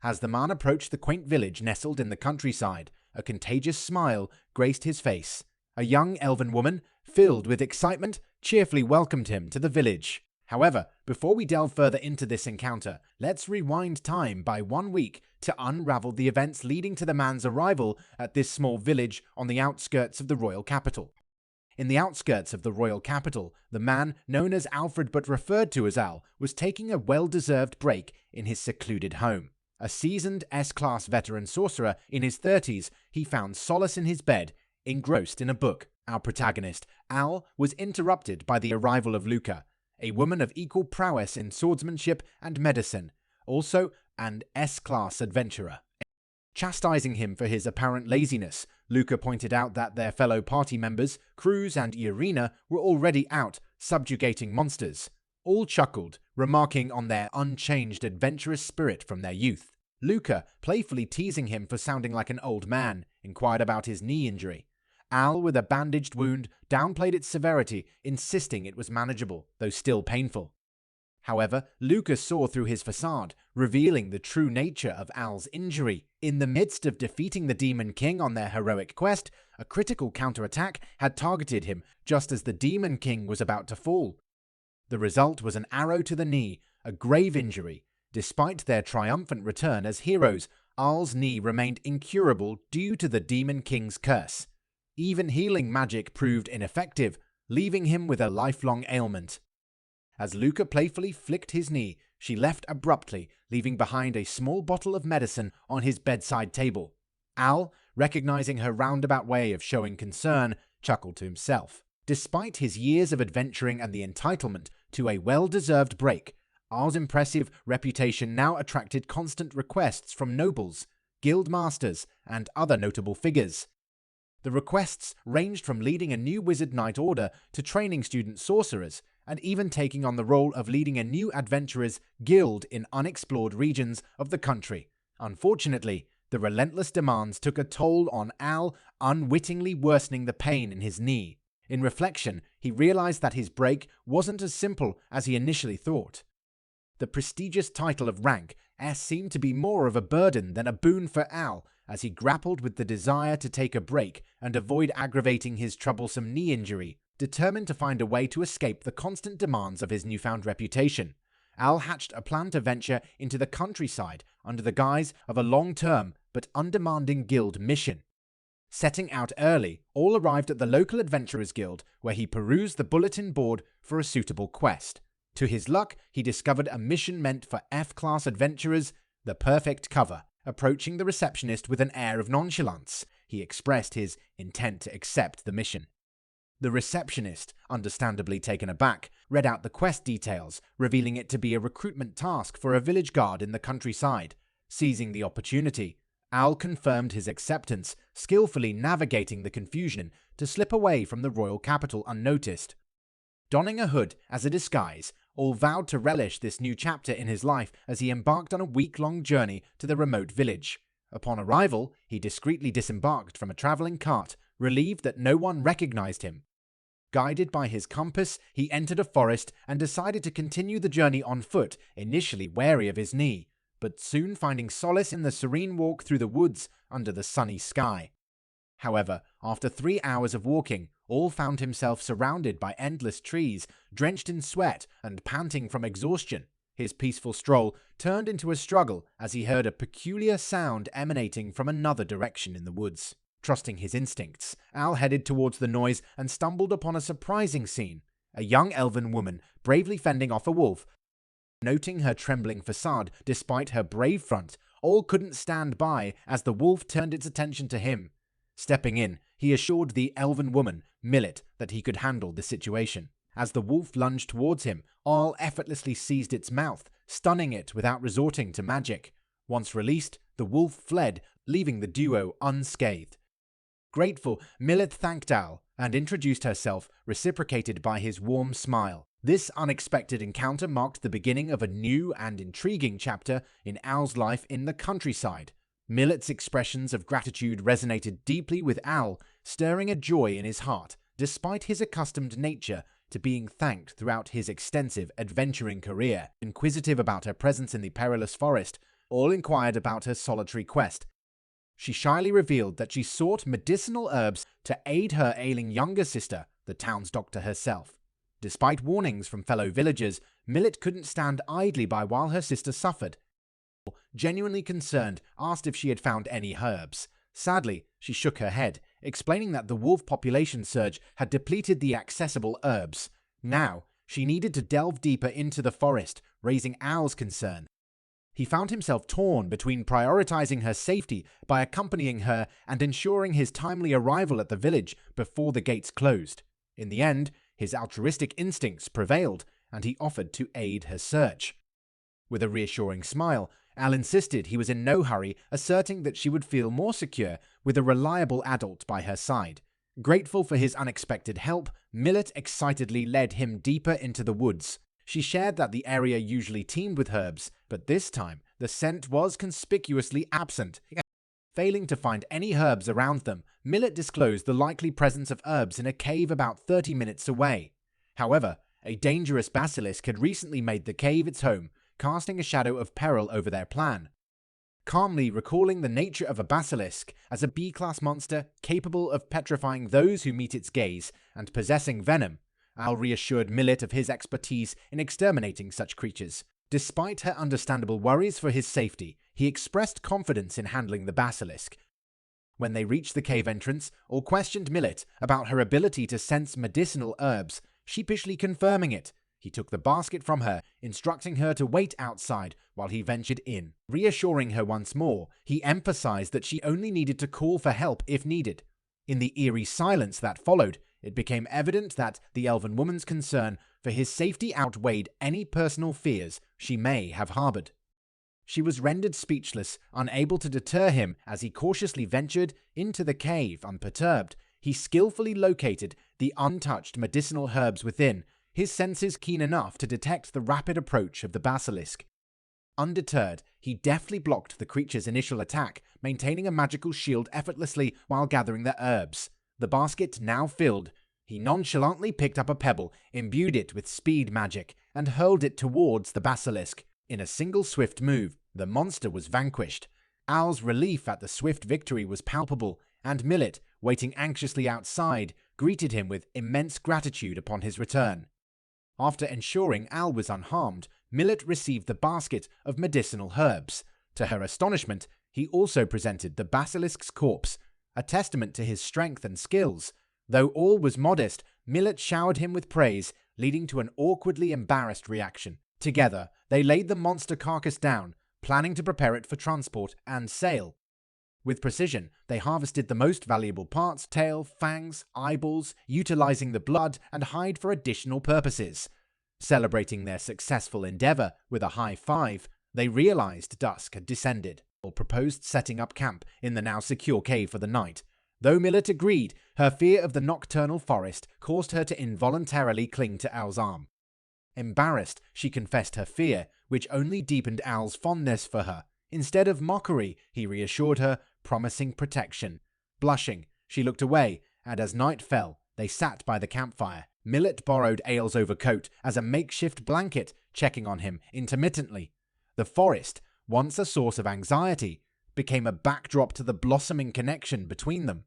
As the man approached the quaint village nestled in the countryside, a contagious smile graced his face. A young elven woman, filled with excitement, cheerfully welcomed him to the village. However, before we delve further into this encounter, let's rewind time by 1 week to unravel the events leading to the man's arrival at this small village on the outskirts of the royal capital. In the outskirts of the royal capital, the man, known as Alfred but referred to as Al, was taking a well-deserved break in his secluded home. A seasoned S-class veteran sorcerer in his 30s, he found solace in his bed, engrossed in a book. Our protagonist, Al, was interrupted by the arrival of Luca, a woman of equal prowess in swordsmanship and medicine, also an S-class adventurer. Chastising him for his apparent laziness, Luca pointed out that their fellow party members, Cruz and Irina, were already out subjugating monsters. All chuckled, remarking on their unchanged adventurous spirit from their youth. Luca, playfully teasing him for sounding like an old man, inquired about his knee injury. Al, with a bandaged wound, downplayed its severity, insisting it was manageable, though still painful. However, Luca saw through his facade, revealing the true nature of Al's injury. In the midst of defeating the Demon King on their heroic quest, a critical counterattack had targeted him just as the Demon King was about to fall. The result was an arrow to the knee, a grave injury. Despite their triumphant return as heroes, Al's knee remained incurable due to the Demon King's curse. Even healing magic proved ineffective, leaving him with a lifelong ailment. As Luca playfully flicked his knee, she left abruptly, leaving behind a small bottle of medicine on his bedside table. Al, recognizing her roundabout way of showing concern, chuckled to himself. Despite his years of adventuring and the entitlement to a well-deserved break, Al's impressive reputation now attracted constant requests from nobles, guild masters, and other notable figures. The requests ranged from leading a new wizard knight order to training student sorcerers, and even taking on the role of leading a new adventurers' guild in unexplored regions of the country. Unfortunately, the relentless demands took a toll on Al, unwittingly worsening the pain in his knee. In reflection, he realized that his break wasn't as simple as he initially thought. The prestigious title of rank S seemed to be more of a burden than a boon for Al, as he grappled with the desire to take a break and avoid aggravating his troublesome knee injury. Determined to find a way to escape the constant demands of his newfound reputation, Al hatched a plan to venture into the countryside under the guise of a long-term but undemanding guild mission. Setting out early, All arrived at the local adventurers guild, where he perused the bulletin board for a suitable quest. To his luck, he discovered a mission meant for F-class adventurers, the perfect cover. Approaching the receptionist with an air of nonchalance, he expressed his intent to accept the mission. The receptionist, understandably taken aback, read out the quest details, revealing it to be a recruitment task for a village guard in the countryside. Seizing the opportunity, Al confirmed his acceptance, skillfully navigating the confusion to slip away from the royal capital unnoticed. Donning a hood as a disguise, All vowed to relish this new chapter in his life as he embarked on a week-long journey to the remote village. Upon arrival, he discreetly disembarked from a traveling cart, relieved that no one recognized him. Guided by his compass, he entered a forest and decided to continue the journey on foot, initially wary of his knee, but soon finding solace in the serene walk through the woods under the sunny sky. However, after 3 hours of walking, All found himself surrounded by endless trees, drenched in sweat and panting from exhaustion. His peaceful stroll turned into a struggle as he heard a peculiar sound emanating from another direction in the woods. Trusting his instincts, Al headed towards the noise and stumbled upon a surprising scene. A young elven woman bravely fending off a wolf. Noting her trembling facade despite her brave front, All couldn't stand by as the wolf turned its attention to him. Stepping in, he assured the elven woman, Milet, that he could handle the situation. As the wolf lunged towards him, Al effortlessly seized its mouth, stunning it without resorting to magic. Once released, the wolf fled, leaving the duo unscathed. Grateful, Milet thanked Al and introduced herself, reciprocated by his warm smile. This unexpected encounter marked the beginning of a new and intriguing chapter in Al's life in the countryside. Milet's expressions of gratitude resonated deeply with Al, stirring a joy in his heart, despite his accustomed nature to being thanked throughout his extensive adventuring career. Inquisitive about her presence in the perilous forest, all inquired about her solitary quest. She shyly revealed that she sought medicinal herbs to aid her ailing younger sister, the town's doctor herself. Despite warnings from fellow villagers, Milet couldn't stand idly by while her sister suffered. Genuinely concerned, asked if she had found any herbs. Sadly, she shook her head, explaining that the wolf population surge had depleted the accessible herbs. Now, she needed to delve deeper into the forest, raising Al's concern. He found himself torn between prioritizing her safety by accompanying her and ensuring his timely arrival at the village before the gates closed. In the end, his altruistic instincts prevailed, and he offered to aid her search. With a reassuring smile, Al insisted he was in no hurry, asserting that she would feel more secure with a reliable adult by her side. Grateful for his unexpected help, Milet excitedly led him deeper into the woods. She shared that the area usually teemed with herbs, but this time the scent was conspicuously absent. Failing to find any herbs around them, Milet disclosed the likely presence of herbs in a cave about 30 minutes away. However, a dangerous basilisk had recently made the cave its home, casting a shadow of peril over their plan. Calmly recalling the nature of a basilisk as a B-class monster capable of petrifying those who meet its gaze and possessing venom, Al reassured Milet of his expertise in exterminating such creatures. Despite her understandable worries for his safety, he expressed confidence in handling the basilisk. When they reached the cave entrance, Al questioned Milet about her ability to sense medicinal herbs, sheepishly confirming it. He took the basket from her, instructing her to wait outside while he ventured in. Reassuring her once more, he emphasized that she only needed to call for help if needed. In the eerie silence that followed, it became evident that the elven woman's concern for his safety outweighed any personal fears she may have harbored. She was rendered speechless, unable to deter him as he cautiously ventured into the cave unperturbed. He skillfully located the untouched medicinal herbs within, his senses keen enough to detect the rapid approach of the basilisk. Undeterred, he deftly blocked the creature's initial attack, maintaining a magical shield effortlessly while gathering the herbs. The basket now filled, he nonchalantly picked up a pebble, imbued it with speed magic, and hurled it towards the basilisk. In a single swift move, the monster was vanquished. Al's relief at the swift victory was palpable, and Milet, waiting anxiously outside, greeted him with immense gratitude upon his return. After ensuring Al was unharmed, Milet received the basket of medicinal herbs. To her astonishment, he also presented the basilisk's corpse, a testament to his strength and skills. Though all was modest, Milet showered him with praise, leading to an awkwardly embarrassed reaction. Together, they laid the monster carcass down, planning to prepare it for transport and sale. With precision, they harvested the most valuable parts, tail, fangs, eyeballs, utilizing the blood and hide for additional purposes. Celebrating their successful endeavor with a high five, they realized dusk had descended, or proposed setting up camp in the now secure cave for the night. Though Milet agreed, her fear of the nocturnal forest caused her to involuntarily cling to Al's arm. Embarrassed, she confessed her fear, which only deepened Al's fondness for her. Instead of mockery, he reassured her, promising protection. Blushing, she looked away, and as night fell, they sat by the campfire. Milet borrowed Al's overcoat as a makeshift blanket, checking on him intermittently. The forest, once a source of anxiety, became a backdrop to the blossoming connection between them.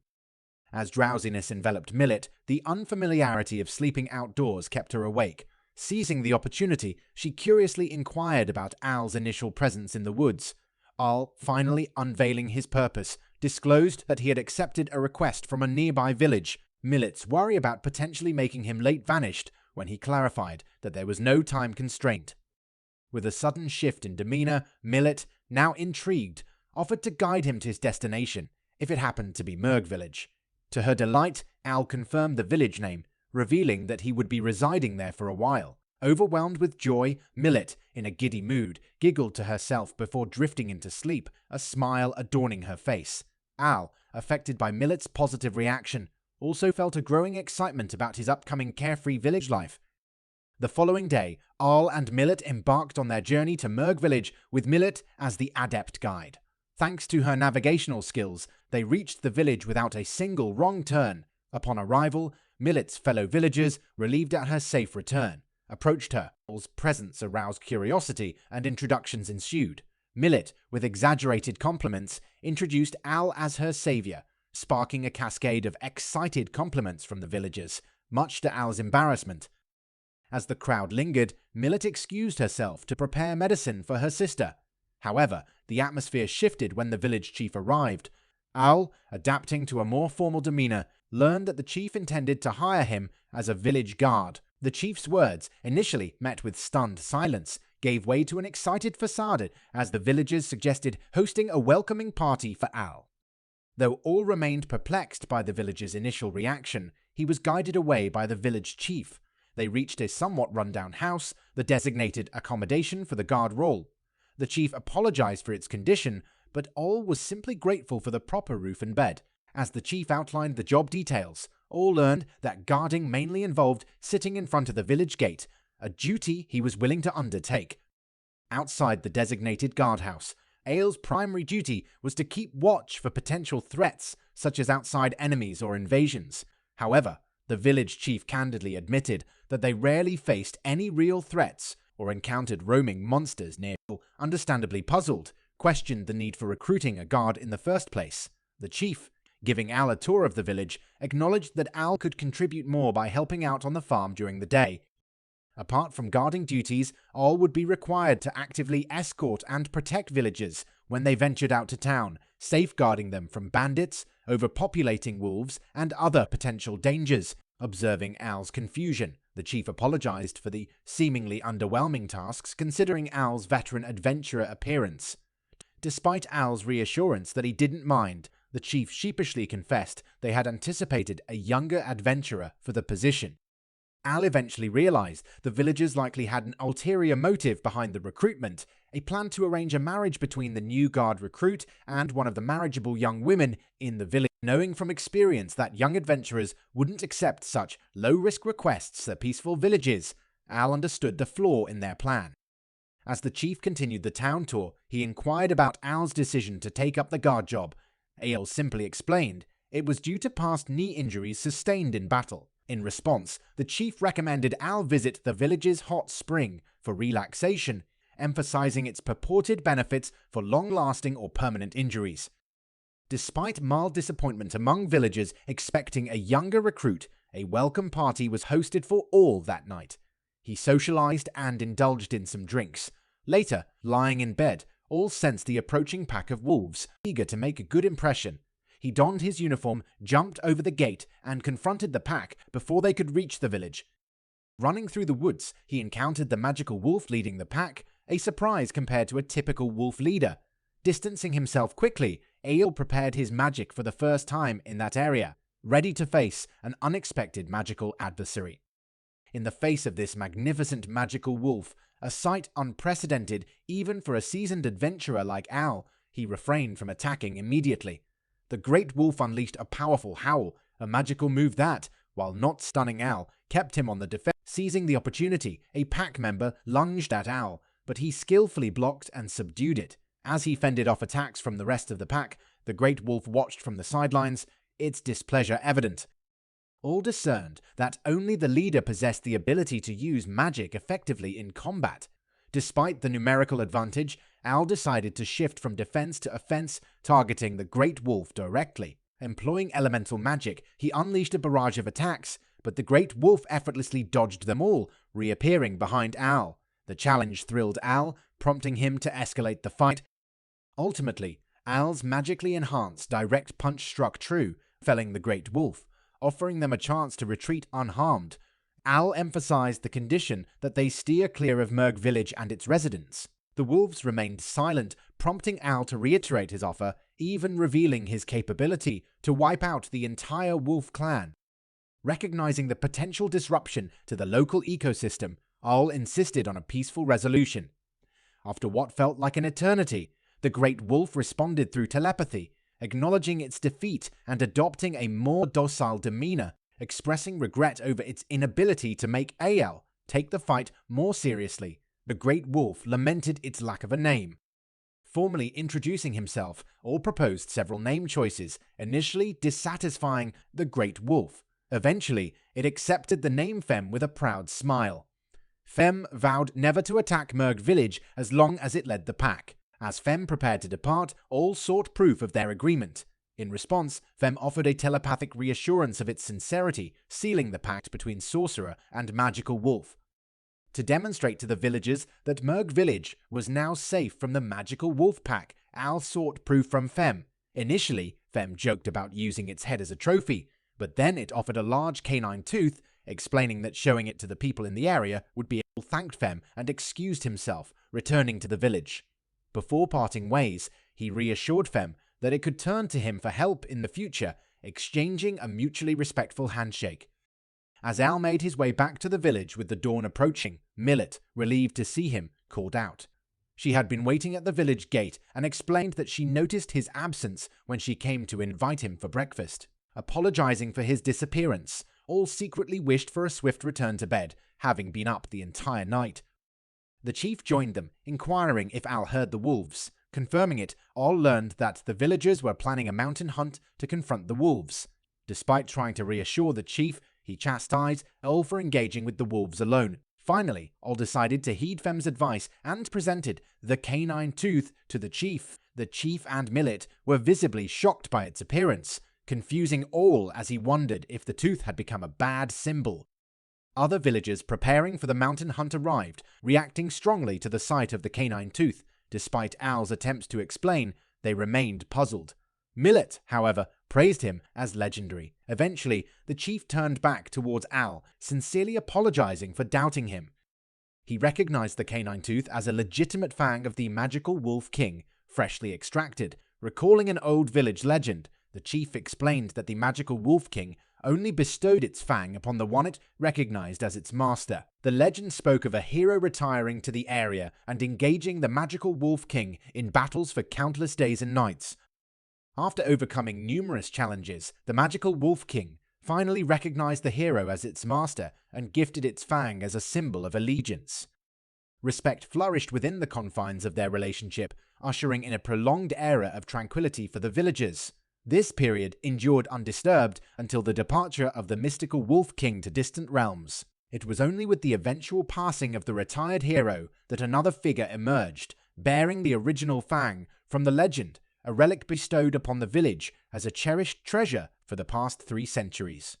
As drowsiness enveloped Milet, the unfamiliarity of sleeping outdoors kept her awake. Seizing the opportunity, she curiously inquired about Al's initial presence in the woods. Al, finally unveiling his purpose, disclosed that he had accepted a request from a nearby village. Milet's worry about potentially making him late vanished when he clarified that there was no time constraint. With a sudden shift in demeanor, Milet, now intrigued, offered to guide him to his destination, if it happened to be Merg Village. To her delight, Al confirmed the village name, revealing that he would be residing there for a while. Overwhelmed with joy, Milet, in a giddy mood, giggled to herself before drifting into sleep, a smile adorning her face. Al, affected by Milet's positive reaction, also felt a growing excitement about his upcoming carefree village life. The following day, Al and Milet embarked on their journey to Merg Village with Milet as the adept guide. Thanks to her navigational skills, they reached the village without a single wrong turn. Upon arrival, Milet's fellow villagers, relieved at her safe return, approached her. Al's presence aroused curiosity and introductions ensued. Milet, with exaggerated compliments, introduced Al as her savior, sparking a cascade of excited compliments from the villagers, much to Al's embarrassment. As the crowd lingered, Milet excused herself to prepare medicine for her sister. However, the atmosphere shifted when the village chief arrived. Al, adapting to a more formal demeanor, learned that the chief intended to hire him as a village guard. The chief's words, initially met with stunned silence, gave way to an excited facade as the villagers suggested hosting a welcoming party for Al. Though all remained perplexed by the villagers' initial reaction, he was guided away by the village chief. They reached a somewhat run-down house, the designated accommodation for the guard role. The chief apologized for its condition, but all was simply grateful for the proper roof and bed. As the chief outlined the job details, all learned that guarding mainly involved sitting in front of the village gate, a duty he was willing to undertake. Outside the designated guardhouse, Ael's primary duty was to keep watch for potential threats, such as outside enemies or invasions. However, the village chief candidly admitted that they rarely faced any real threats or encountered roaming monsters near. Understandably puzzled, questioned the need for recruiting a guard in the first place. The chief, giving Al a tour of the village, acknowledged that Al could contribute more by helping out on the farm during the day. Apart from guarding duties, Al would be required to actively escort and protect villagers when they ventured out to town, safeguarding them from bandits, overpopulating wolves, and other potential dangers. Observing Al's confusion, the chief apologized for the seemingly underwhelming tasks considering Al's veteran adventurer appearance. Despite Al's reassurance that he didn't mind, the chief sheepishly confessed they had anticipated a younger adventurer for the position. Al eventually realized the villagers likely had an ulterior motive behind the recruitment, a plan to arrange a marriage between the new guard recruit and one of the marriageable young women in the village. Knowing from experience that young adventurers wouldn't accept such low-risk requests for peaceful villages, Al understood the flaw in their plan. As the chief continued the town tour, he inquired about Al's decision to take up the guard job. Al simply explained it was due to past knee injuries sustained in battle. In response, the chief recommended Al visit the village's hot spring for relaxation, emphasizing its purported benefits for long-lasting or permanent injuries. Despite mild disappointment among villagers expecting a younger recruit, a welcome party was hosted for all that night. He socialized and indulged in some drinks. Later, lying in bed, all sensed the approaching pack of wolves, eager to make a good impression. He donned his uniform, jumped over the gate, and confronted the pack before they could reach the village. Running through the woods, he encountered the magical wolf leading the pack, a surprise compared to a typical wolf leader. Distancing himself quickly, Ael prepared his magic for the first time in that area, ready to face an unexpected magical adversary. In the face of this magnificent magical wolf, a sight unprecedented even for a seasoned adventurer like Al, he refrained from attacking immediately. The great wolf unleashed a powerful howl, a magical move that, while not stunning Al, kept him on the defense. Seizing the opportunity, a pack member lunged at Al, but he skillfully blocked and subdued it. As he fended off attacks from the rest of the pack, the great wolf watched from the sidelines, its displeasure evident. All discerned that only the leader possessed the ability to use magic effectively in combat. Despite the numerical advantage, Al decided to shift from defense to offense, targeting the great wolf directly. Employing elemental magic, he unleashed a barrage of attacks, but the great wolf effortlessly dodged them all, reappearing behind Al. The challenge thrilled Al, prompting him to escalate the fight. Ultimately, Al's magically enhanced direct punch struck true, felling the great wolf, offering them a chance to retreat unharmed. Al emphasized the condition that they steer clear of Merg village and its residents. The wolves remained silent, prompting Al to reiterate his offer, even revealing his capability to wipe out the entire wolf clan. Recognizing the potential disruption to the local ecosystem, Al insisted on a peaceful resolution. After what felt like an eternity, the great wolf responded through telepathy, acknowledging its defeat and adopting a more docile demeanor, expressing regret over its inability to make Ael take the fight more seriously. The great wolf lamented its lack of a name. Formally introducing himself, Al proposed several name choices, initially dissatisfying the great wolf. Eventually, it accepted the name Fem with a proud smile. Fem vowed never to attack Merg village as long as it led the pack. As Fem prepared to depart, all sought proof of their agreement. In response, Fem offered a telepathic reassurance of its sincerity, sealing the pact between sorcerer and magical wolf. To demonstrate to the villagers that Merg Village was now safe from the magical wolf pack, Al sought proof from Fem. Initially, Fem joked about using its head as a trophy, but then it offered a large canine tooth, explaining that showing it to the people in the area would be able to thank Fem and excused himself, returning to the village. Before parting ways, he reassured Fem that it could turn to him for help in the future, exchanging a mutually respectful handshake. As Al made his way back to the village with the dawn approaching, Milet, relieved to see him, called out. She had been waiting at the village gate and explained that she noticed his absence when she came to invite him for breakfast. Apologizing for his disappearance, all secretly wished for a swift return to bed, having been up the entire night. The chief joined them, inquiring if Al heard the wolves. Confirming it, all learned that the villagers were planning a mountain hunt to confront the wolves. Despite trying to reassure the chief, he chastised all for engaging with the wolves alone. Finally, all decided to heed Fem's advice and presented the canine tooth to the chief. The chief and Milet were visibly shocked by its appearance, confusing all as he wondered if the tooth had become a bad symbol. Other villagers preparing for the mountain hunt arrived, reacting strongly to the sight of the canine tooth. Despite Al's attempts to explain, they remained puzzled. Milet, however, praised him as legendary. Eventually, the chief turned back towards Al, sincerely apologizing for doubting him. He recognized the canine tooth as a legitimate fang of the magical wolf king, freshly extracted. Recalling an old village legend, the chief explained that the magical wolf king only bestowed its fang upon the one it recognized as its master. The legend spoke of a hero retiring to the area and engaging the magical wolf king in battles for countless days and nights. After overcoming numerous challenges, the magical wolf king finally recognized the hero as its master and gifted its fang as a symbol of allegiance. Respect flourished within the confines of their relationship, ushering in a prolonged era of tranquility for the villagers. This period endured undisturbed until the departure of the mystical Wolf King to distant realms. It was only with the eventual passing of the retired hero that another figure emerged, bearing the original fang from the legend, a relic bestowed upon the village as a cherished treasure for the past 3 centuries.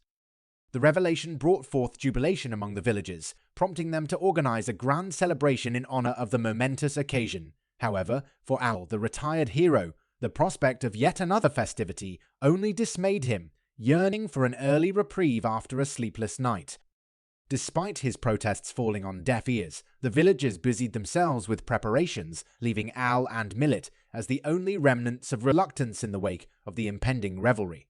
The revelation brought forth jubilation among the villagers, prompting them to organize a grand celebration in honor of the momentous occasion. However, for Al, the retired hero, the prospect of yet another festivity only dismayed him, yearning for an early reprieve after a sleepless night. Despite his protests falling on deaf ears, the villagers busied themselves with preparations, leaving Al and Milet as the only remnants of reluctance in the wake of the impending revelry.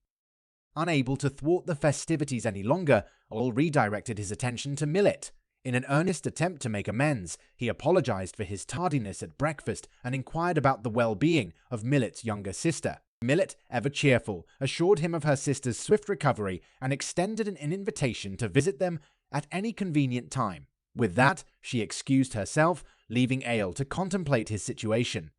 Unable to thwart the festivities any longer, Al redirected his attention to Milet. In an earnest attempt to make amends, he apologized for his tardiness at breakfast and inquired about the well-being of Milet's younger sister. Milet, ever cheerful, assured him of her sister's swift recovery and extended an invitation to visit them at any convenient time. With that, she excused herself, leaving Ale to contemplate his situation.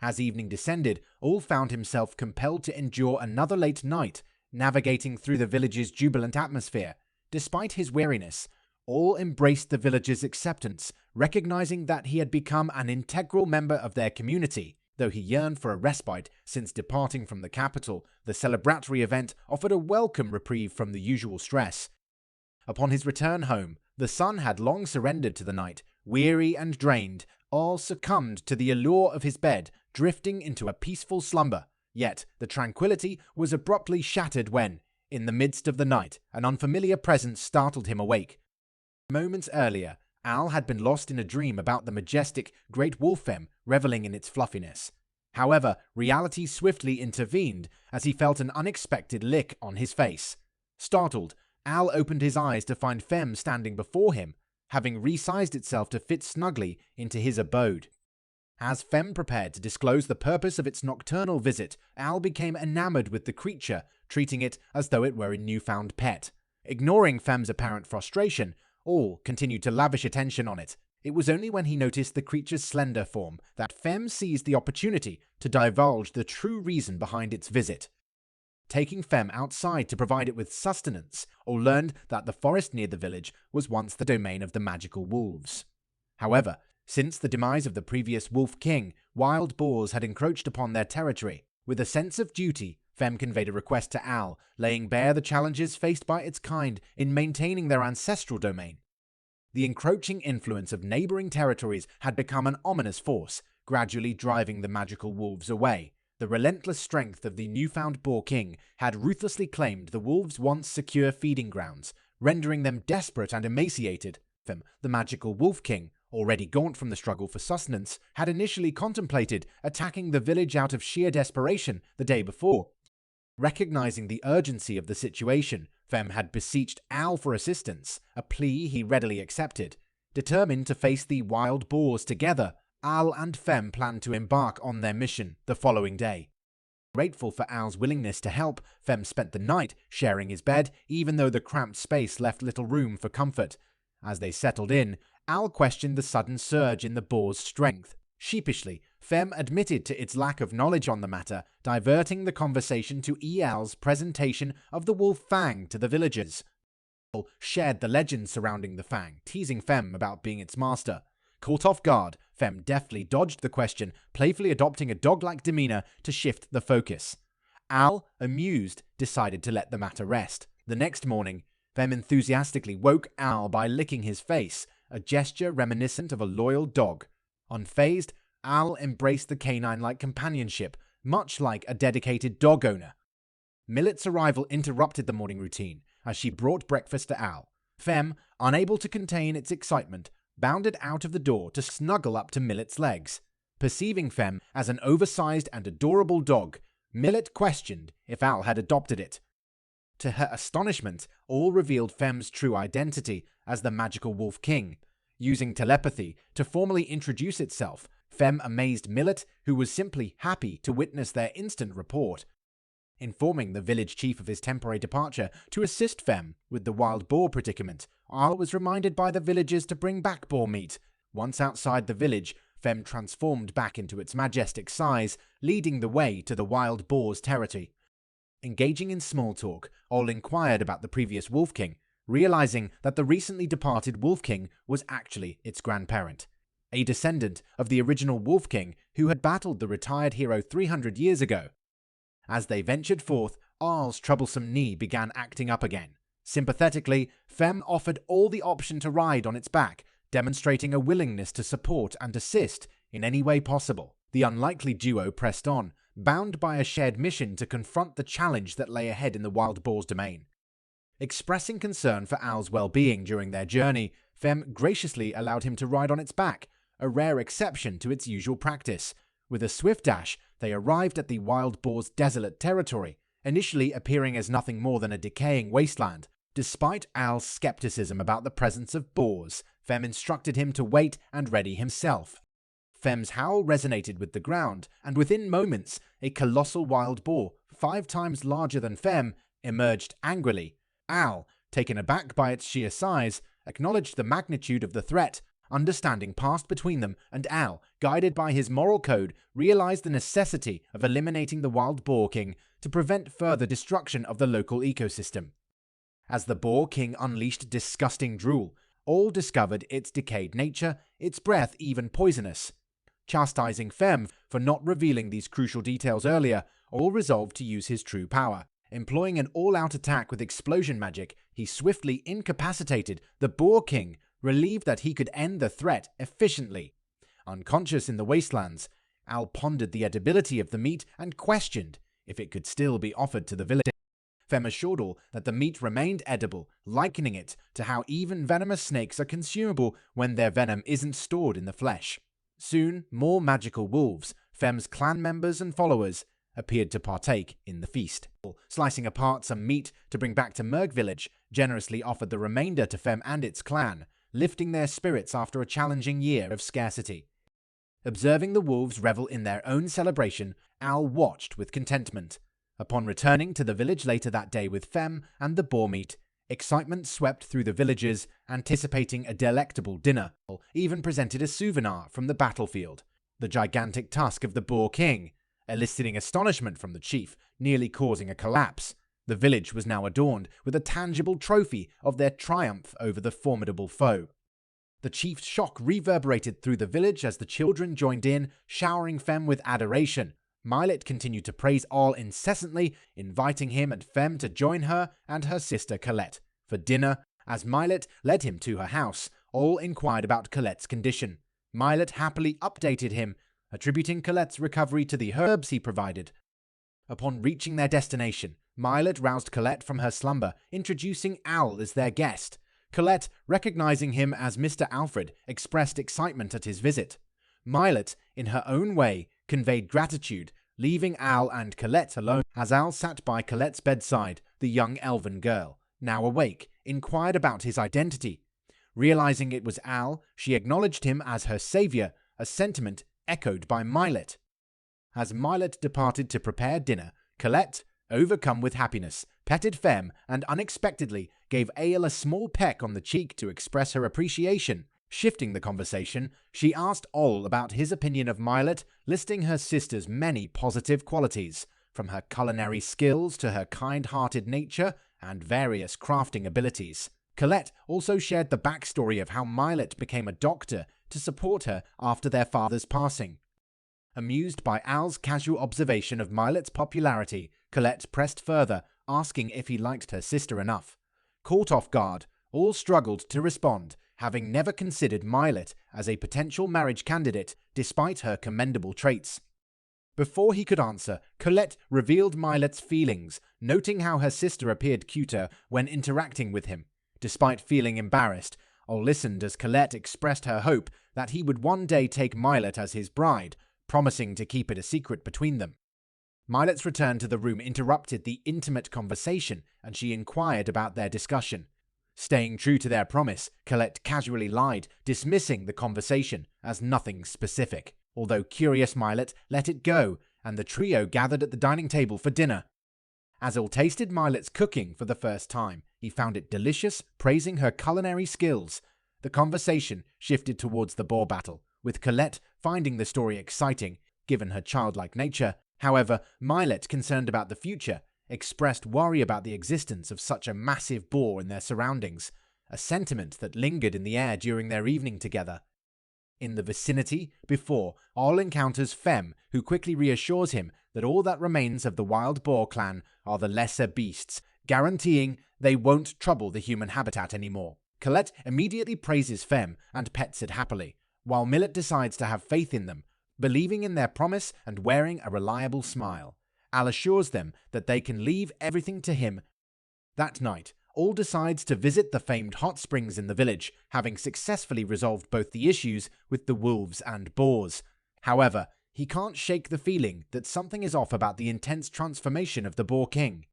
As evening descended, Al found himself compelled to endure another late night, navigating through the village's jubilant atmosphere. Despite his weariness, Al embraced the villagers' acceptance, recognizing that he had become an integral member of their community. Though he yearned for a respite since departing from the capital, the celebratory event offered a welcome reprieve from the usual stress. Upon his return home, the sun had long surrendered to the night. Weary and drained, Al succumbed to the allure of his bed, drifting into a peaceful slumber. Yet the tranquility was abruptly shattered when, in the midst of the night, an unfamiliar presence startled him awake. Moments earlier, Al had been lost in a dream about the majestic great wolf femme reveling in its fluffiness. However, reality swiftly intervened as he felt an unexpected lick on his face. Startled, Al opened his eyes to find Femme standing before him, having resized itself to fit snugly into his abode. As Femme prepared to disclose the purpose of its nocturnal visit, Al became enamored with the creature, treating it as though it were a newfound pet. Ignoring Femme's apparent frustration, Al continued to lavish attention on it. It was only when he noticed the creature's slender form that Femme seized the opportunity to divulge the true reason behind its visit. Taking Femme outside to provide it with sustenance, Al learned that the forest near the village was once the domain of the magical wolves. However, since the demise of the previous Wolf King, wild boars had encroached upon their territory. With a sense of duty, Fem conveyed a request to Al, laying bare the challenges faced by its kind in maintaining their ancestral domain. The encroaching influence of neighboring territories had become an ominous force, gradually driving the magical wolves away. The relentless strength of the newfound boar king had ruthlessly claimed the wolves' once secure feeding grounds, rendering them desperate and emaciated. Fem, the magical wolf king, already gaunt from the struggle for sustenance, had initially contemplated attacking the village out of sheer desperation the day before. Recognizing the urgency of the situation, Fem had beseeched Al for assistance, a plea he readily accepted. Determined to face the wild boars together, Al and Fem planned to embark on their mission the following day. Grateful for Al's willingness to help, Fem spent the night sharing his bed, even though the cramped space left little room for comfort. As they settled in, Al questioned the sudden surge in the boar's strength. Sheepishly, Fem admitted to its lack of knowledge on the matter, diverting the conversation to Al's presentation of the wolf Fang to the villagers. Al shared the legend surrounding the Fang, teasing Fem about being its master. Caught off guard, Fem deftly dodged the question, playfully adopting a dog-like demeanor to shift the focus. Al, amused, decided to let the matter rest. The next morning, Fem enthusiastically woke Al by licking his face, a gesture reminiscent of a loyal dog. Unfazed, Al embraced the canine-like companionship, much like a dedicated dog owner. Milet's arrival interrupted the morning routine, as she brought breakfast to Al. Fem, unable to contain its excitement, bounded out of the door to snuggle up to Milet's legs. Perceiving Fem as an oversized and adorable dog, Milet questioned if Al had adopted it. To her astonishment, all revealed Fem's true identity as the magical wolf king. Using telepathy to formally introduce itself, Fem amazed Milet, who was simply happy to witness their instant rapport. Informing the village chief of his temporary departure to assist Fem with the wild boar predicament, Al was reminded by the villagers to bring back boar meat. Once outside the village, Fem transformed back into its majestic size, leading the way to the wild boar's territory. Engaging in small talk, Al inquired about the previous Wolf King, realizing that the recently departed Wolf King was actually its grandparent, a descendant of the original Wolf King who had battled the retired hero 300 years ago. As they ventured forth, Al's troublesome knee began acting up again. Sympathetically, Fem offered Al the option to ride on its back, demonstrating a willingness to support and assist in any way possible. The unlikely duo pressed on, bound by a shared mission to confront the challenge that lay ahead in the wild boar's domain. Expressing concern for Al's well-being during their journey, Fem graciously allowed him to ride on its back, a rare exception to its usual practice. With a swift dash, they arrived at the wild boar's desolate territory, initially appearing as nothing more than a decaying wasteland. Despite Al's skepticism about the presence of boars, Fem instructed him to wait and ready himself. Fem's howl resonated with the ground, and within moments, a colossal wild boar, 5 times larger than Fem, emerged angrily. Al, taken aback by its sheer size, acknowledged the magnitude of the threat. Understanding passed between them, and Al, guided by his moral code, realized the necessity of eliminating the wild boar king to prevent further destruction of the local ecosystem. As the boar king unleashed disgusting drool, all discovered its decayed nature, its breath even poisonous. Chastising Fem for not revealing these crucial details earlier, all resolved to use his true power. Employing an all-out attack with explosion magic, he swiftly incapacitated the boar king, relieved that he could end the threat efficiently. Unconscious in the wastelands, Al pondered the edibility of the meat and questioned if it could still be offered to the village. Fem assured all that the meat remained edible, likening it to how even venomous snakes are consumable when their venom isn't stored in the flesh. Soon, more magical wolves, Fem's clan members and followers, appeared to partake in the feast. Slicing apart some meat to bring back to Merg village, generously offered the remainder to Fem and its clan, lifting their spirits after a challenging year of scarcity. Observing the wolves revel in their own celebration, Al watched with contentment. Upon returning to the village later that day with Fem and the boar meat, excitement swept through the villagers, anticipating a delectable dinner. Al even presented a souvenir from the battlefield, the gigantic tusk of the boar king, eliciting astonishment from the chief, nearly causing a collapse. The village was now adorned with a tangible trophy of their triumph over the formidable foe. The chief's shock reverberated through the village as the children joined in, showering Fem with adoration. Milet continued to praise All incessantly, inviting him and Fem to join her and her sister Colette for dinner. As Milet led him to her house, All inquired about Colette's condition. Milet happily updated him, attributing Colette's recovery to the herbs he provided. Upon reaching their destination, Milet roused Colette from her slumber, introducing Al as their guest. Colette, recognizing him as Mr. Alfred, expressed excitement at his visit. Milet, in her own way, conveyed gratitude, leaving Al and Colette alone. As Al sat by Colette's bedside, the young elven girl, now awake, inquired about his identity. Realizing it was Al, she acknowledged him as her savior, a sentiment echoed by Milet. As Milet departed to prepare dinner, Colette, overcome with happiness, petted Fem and unexpectedly gave Ale a small peck on the cheek to express her appreciation. Shifting the conversation, she asked Ol about his opinion of Milet, listing her sister's many positive qualities, from her culinary skills to her kind-hearted nature and various crafting abilities. Colette also shared the backstory of how Milet became a doctor to support her after their father's passing. Amused by Al's casual observation of Milet's popularity, Colette pressed further, asking if he liked her sister enough. Caught off guard, All struggled to respond, having never considered Milet as a potential marriage candidate despite her commendable traits. Before he could answer, Colette revealed Milet's feelings, noting how her sister appeared cuter when interacting with him. Despite feeling embarrassed, All listened as Colette expressed her hope that he would one day take Milet as his bride, promising to keep it a secret between them. Milet's return to the room interrupted the intimate conversation, and she inquired about their discussion. Staying true to their promise, Colette casually lied, dismissing the conversation as nothing specific. Although curious, Milet let it go, and the trio gathered at the dining table for dinner. As All tasted Milet's cooking for the first time, he found it delicious, praising her culinary skills. The conversation shifted towards the boar battle, with Colette finding the story exciting, given her childlike nature. However, Milet, concerned about the future, expressed worry about the existence of such a massive boar in their surroundings, a sentiment that lingered in the air during their evening together. In the vicinity, before, All encounters Fem, who quickly reassures him that all that remains of the wild boar clan are the lesser beasts, guaranteeing they won't trouble the human habitat anymore. Colette immediately praises Fem and pets it happily, while Milet decides to have faith in them, believing in their promise and wearing a reliable smile. Al assures them that they can leave everything to him. That night, All decides to visit the famed hot springs in the village, having successfully resolved both the issues with the wolves and boars. However, he can't shake the feeling that something is off about the intense transformation of the Boar King.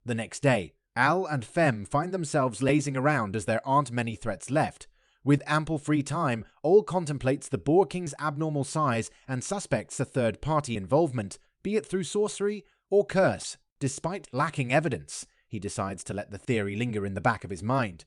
The next day, Al and Fem find themselves lazing around as there aren't many threats left. With ample free time, All contemplates the Boar King's abnormal size and suspects a third-party involvement, be it through sorcery or curse. Despite lacking evidence, he decides to let the theory linger in the back of his mind.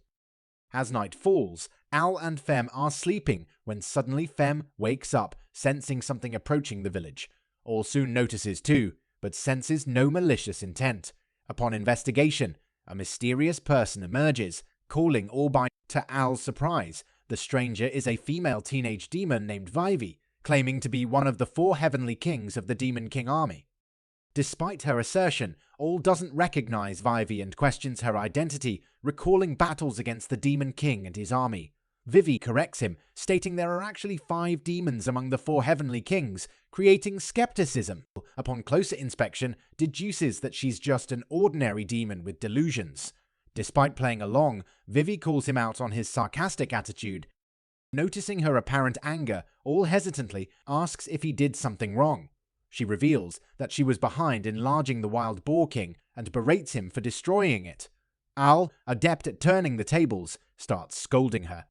As night falls, Al and Fem are sleeping when suddenly Fem wakes up, sensing something approaching the village. All soon notices too, but senses no malicious intent. Upon investigation, a mysterious person emerges, calling all by. To Al's surprise, the stranger is a female teenage demon named Vivy, claiming to be one of the 4 heavenly kings of the Demon King army. Despite her assertion, All doesn't recognize Vivy and questions her identity, recalling battles against the Demon King and his army. Vivy corrects him, stating there are actually 5 demons among the 4 heavenly kings, creating skepticism. Upon closer inspection, deduces that she's just an ordinary demon with delusions. Despite playing along, Vivy calls him out on his sarcastic attitude. Noticing her apparent anger, All hesitantly asks if he did something wrong. She reveals that she was behind enlarging the Wild Boar King and berates him for destroying it. Al, adept at turning the tables, starts scolding her.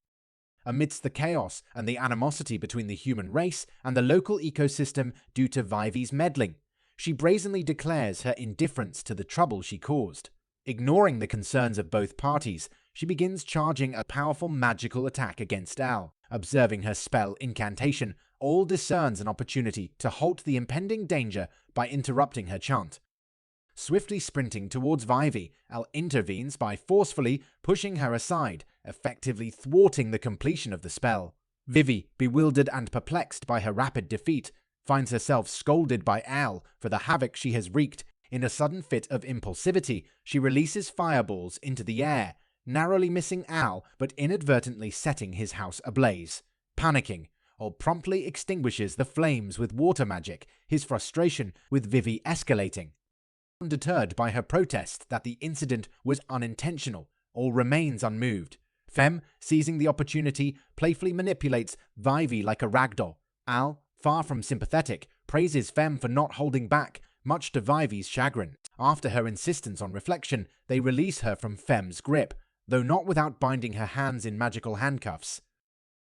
Amidst the chaos and the animosity between the human race and the local ecosystem due to Vivy's meddling, she brazenly declares her indifference to the trouble she caused. Ignoring the concerns of both parties, she begins charging a powerful magical attack against Al. Observing her spell incantation, All discerns an opportunity to halt the impending danger by interrupting her chant. Swiftly sprinting towards Vivy, Al intervenes by forcefully pushing her aside effectively thwarting the completion of the spell. Vivy, bewildered and perplexed by her rapid defeat, finds herself scolded by Al for the havoc she has wreaked. In a sudden fit of impulsivity, she releases fireballs into the air, narrowly missing Al but inadvertently setting his house ablaze. Panicking, Al promptly extinguishes the flames with water magic, his frustration with Vivy escalating. Undeterred by her protest that the incident was unintentional, Al remains unmoved. Femme, seizing the opportunity, playfully manipulates Vivy like a ragdoll. Al, far from sympathetic, praises Femme for not holding back, much to Vivy's chagrin. After her insistence on reflection, they release her from Femme's grip, though not without binding her hands in magical handcuffs.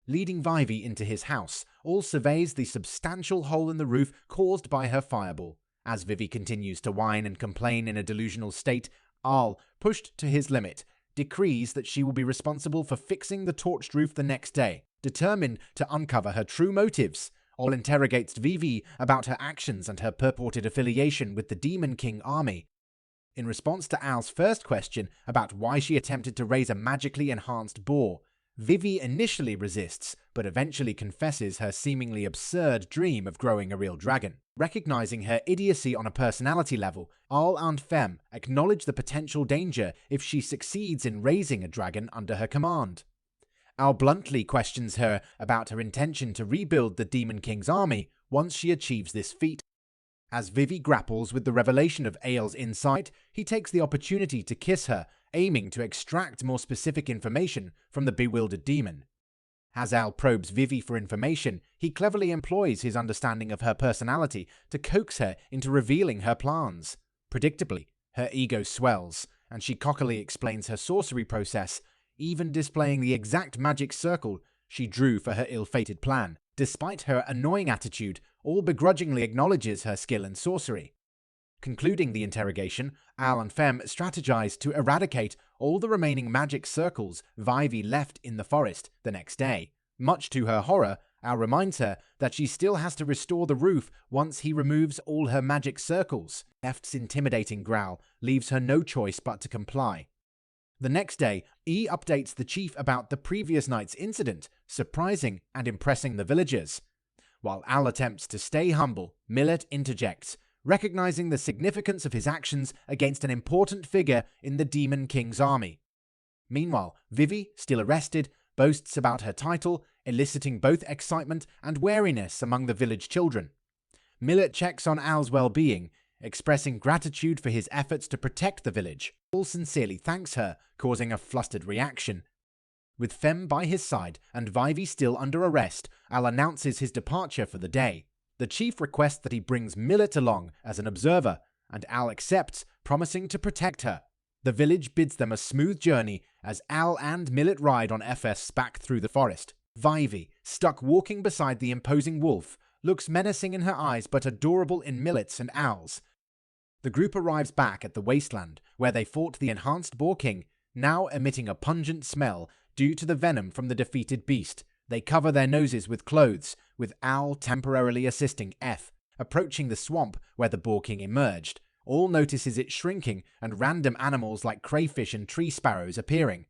Leading Vivy into his house, Al surveys the substantial hole in the roof caused by her fireball. As Vivy continues to whine and complain in a delusional state, Al, pushed to his limit, decrees that she will be responsible for fixing the torched roof the next day. Determined to uncover her true motives, Al interrogates Vivy about her actions and her purported affiliation with the Demon King army. In response to Al's first question about why she attempted to raise a magically enhanced boar, Vivy initially resists, but eventually confesses her seemingly absurd dream of growing a real dragon. Recognizing her idiocy on a personality level, Al and Femme acknowledge the potential danger if she succeeds in raising a dragon under her command. Al bluntly questions her about her intention to rebuild the Demon King's army once she achieves this feat. As Vivy grapples with the revelation of Al's insight, he takes the opportunity to kiss her, aiming to extract more specific information from the bewildered demon. As Al probes Vivy for information, he cleverly employs his understanding of her personality to coax her into revealing her plans. Predictably, her ego swells, and she cockily explains her sorcery process, even displaying the exact magic circle she drew for her ill-fated plan. Despite her annoying attitude, Al begrudgingly acknowledges her skill in sorcery. Concluding the interrogation, Al and Femme strategize to eradicate all the remaining magic circles Vivy left in the forest the next day. Much to her horror, Al reminds her that she still has to restore the roof once he removes all her magic circles. F's intimidating growl leaves her no choice but to comply. The next day, E updates the chief about the previous night's incident, surprising and impressing the villagers. While Al attempts to stay humble, Milet interjects, recognizing the significance of his actions against an important figure in the Demon King's army. Meanwhile, Vivy, still arrested, boasts about her title, eliciting both excitement and wariness among the village children. Milet checks on Al's well-being, expressing gratitude for his efforts to protect the village. Al sincerely thanks her, causing a flustered reaction. With Femme by his side and Vivy still under arrest, Al announces his departure for the day. The chief requests that he brings Milet along as an observer, and Al accepts, promising to protect her. The village bids them a smooth journey as Al and Milet ride on FS back through the forest. Vivy, stuck walking beside the imposing wolf, looks menacing in her eyes but adorable in Milet's and Al's. The group arrives back at the wasteland, where they fought the enhanced boar king, now emitting a pungent smell due to the venom from the defeated beast. They cover their noses with clothes, with Al temporarily assisting F. Approaching the swamp where the boar king emerged, Al notices it shrinking and random animals like crayfish and tree sparrows appearing.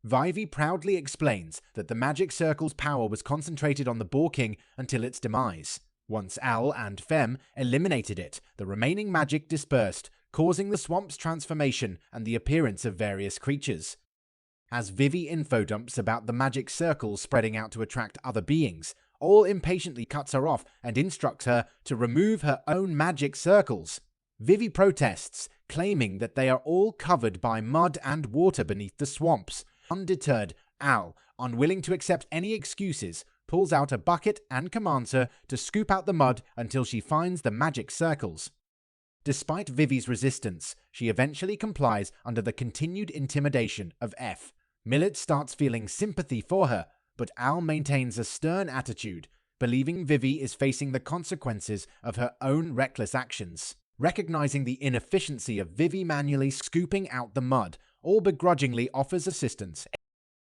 Vivy proudly explains that the magic circle's power was concentrated on the boar king until its demise. Once Al and Femme eliminated it, the remaining magic dispersed, causing the swamp's transformation and the appearance of various creatures. As Vivy infodumps about the magic circle spreading out to attract other beings, Al impatiently cuts her off and instructs her to remove her own magic circles. Vivy protests, claiming that they are all covered by mud and water beneath the swamps. Undeterred, Al, unwilling to accept any excuses, pulls out a bucket and commands her to scoop out the mud until she finds the magic circles. Despite Vivy's resistance, she eventually complies under the continued intimidation of F. Milet starts feeling sympathy for her, but Al maintains a stern attitude, believing Vivy is facing the consequences of her own reckless actions. Recognizing the inefficiency of Vivy manually scooping out the mud, Al begrudgingly offers assistance.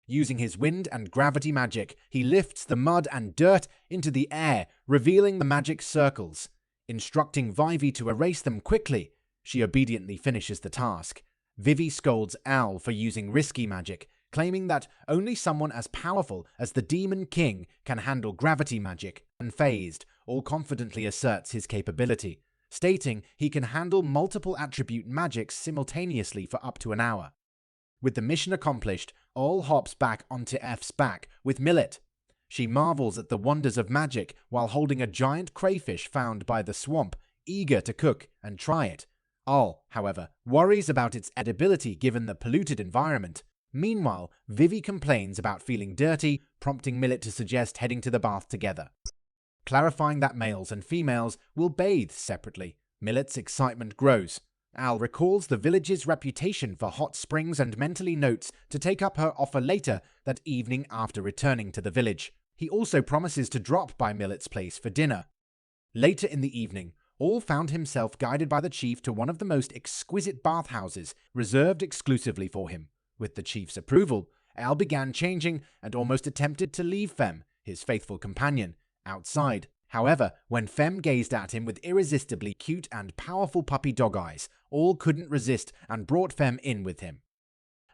Using his wind and gravity magic, he lifts the mud and dirt into the air, revealing the magic circles. Instructing Vivy to erase them quickly, she obediently finishes the task. Vivy scolds Al for using risky magic, claiming that only someone as powerful as the Demon King can handle gravity magic. Unfazed, All confidently asserts his capability, stating he can handle multiple attribute magics simultaneously for up to an hour. With the mission accomplished, All hops back onto F's back with Milet. She marvels at the wonders of magic while holding a giant crayfish found by the swamp, eager to cook and try it. All, however, worries about its edibility given the polluted environment. Meanwhile, Vivy complains about feeling dirty, prompting Milet to suggest heading to the bath together. Clarifying that males and females will bathe separately, Milet's excitement grows. Al recalls the village's reputation for hot springs and mentally notes to take up her offer later that evening after returning to the village. He also promises to drop by Milet's place for dinner. Later in the evening, All found himself guided by the chief to one of the most exquisite bathhouses reserved exclusively for him. With the chief's approval, Al began changing and almost attempted to leave Fem, his faithful companion, outside. However, when Fem gazed at him with irresistibly cute and powerful puppy dog eyes, All couldn't resist and brought Fem in with him.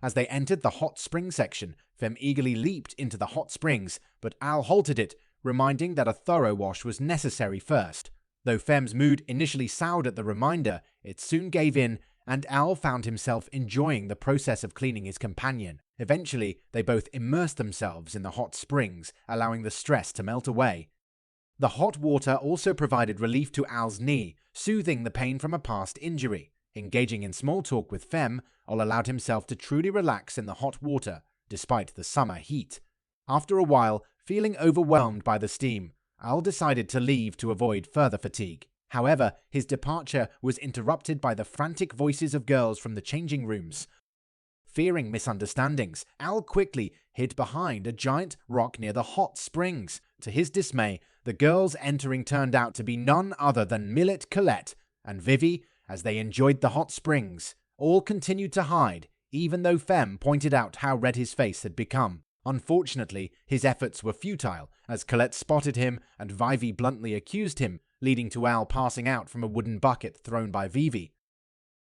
As they entered the hot spring section, Fem eagerly leaped into the hot springs, but Al halted it, reminding that a thorough wash was necessary first. Though Fem's mood initially soured at the reminder, it soon gave in, and Al found himself enjoying the process of cleaning his companion. Eventually, they both immersed themselves in the hot springs, allowing the stress to melt away. The hot water also provided relief to Al's knee, soothing the pain from a past injury. Engaging in small talk with Fem, Al allowed himself to truly relax in the hot water, despite the summer heat. After a while, feeling overwhelmed by the steam, Al decided to leave to avoid further fatigue. However, his departure was interrupted by the frantic voices of girls from the changing rooms. Fearing misunderstandings, Al quickly hid behind a giant rock near the hot springs. To his dismay, the girls entering turned out to be none other than Milet, Colette, and Vivy. As they enjoyed the hot springs, All continued to hide, even though Fem pointed out how red his face had become. Unfortunately, his efforts were futile, as Colette spotted him and Vivy bluntly accused him, leading to Al passing out from a wooden bucket thrown by Vivy.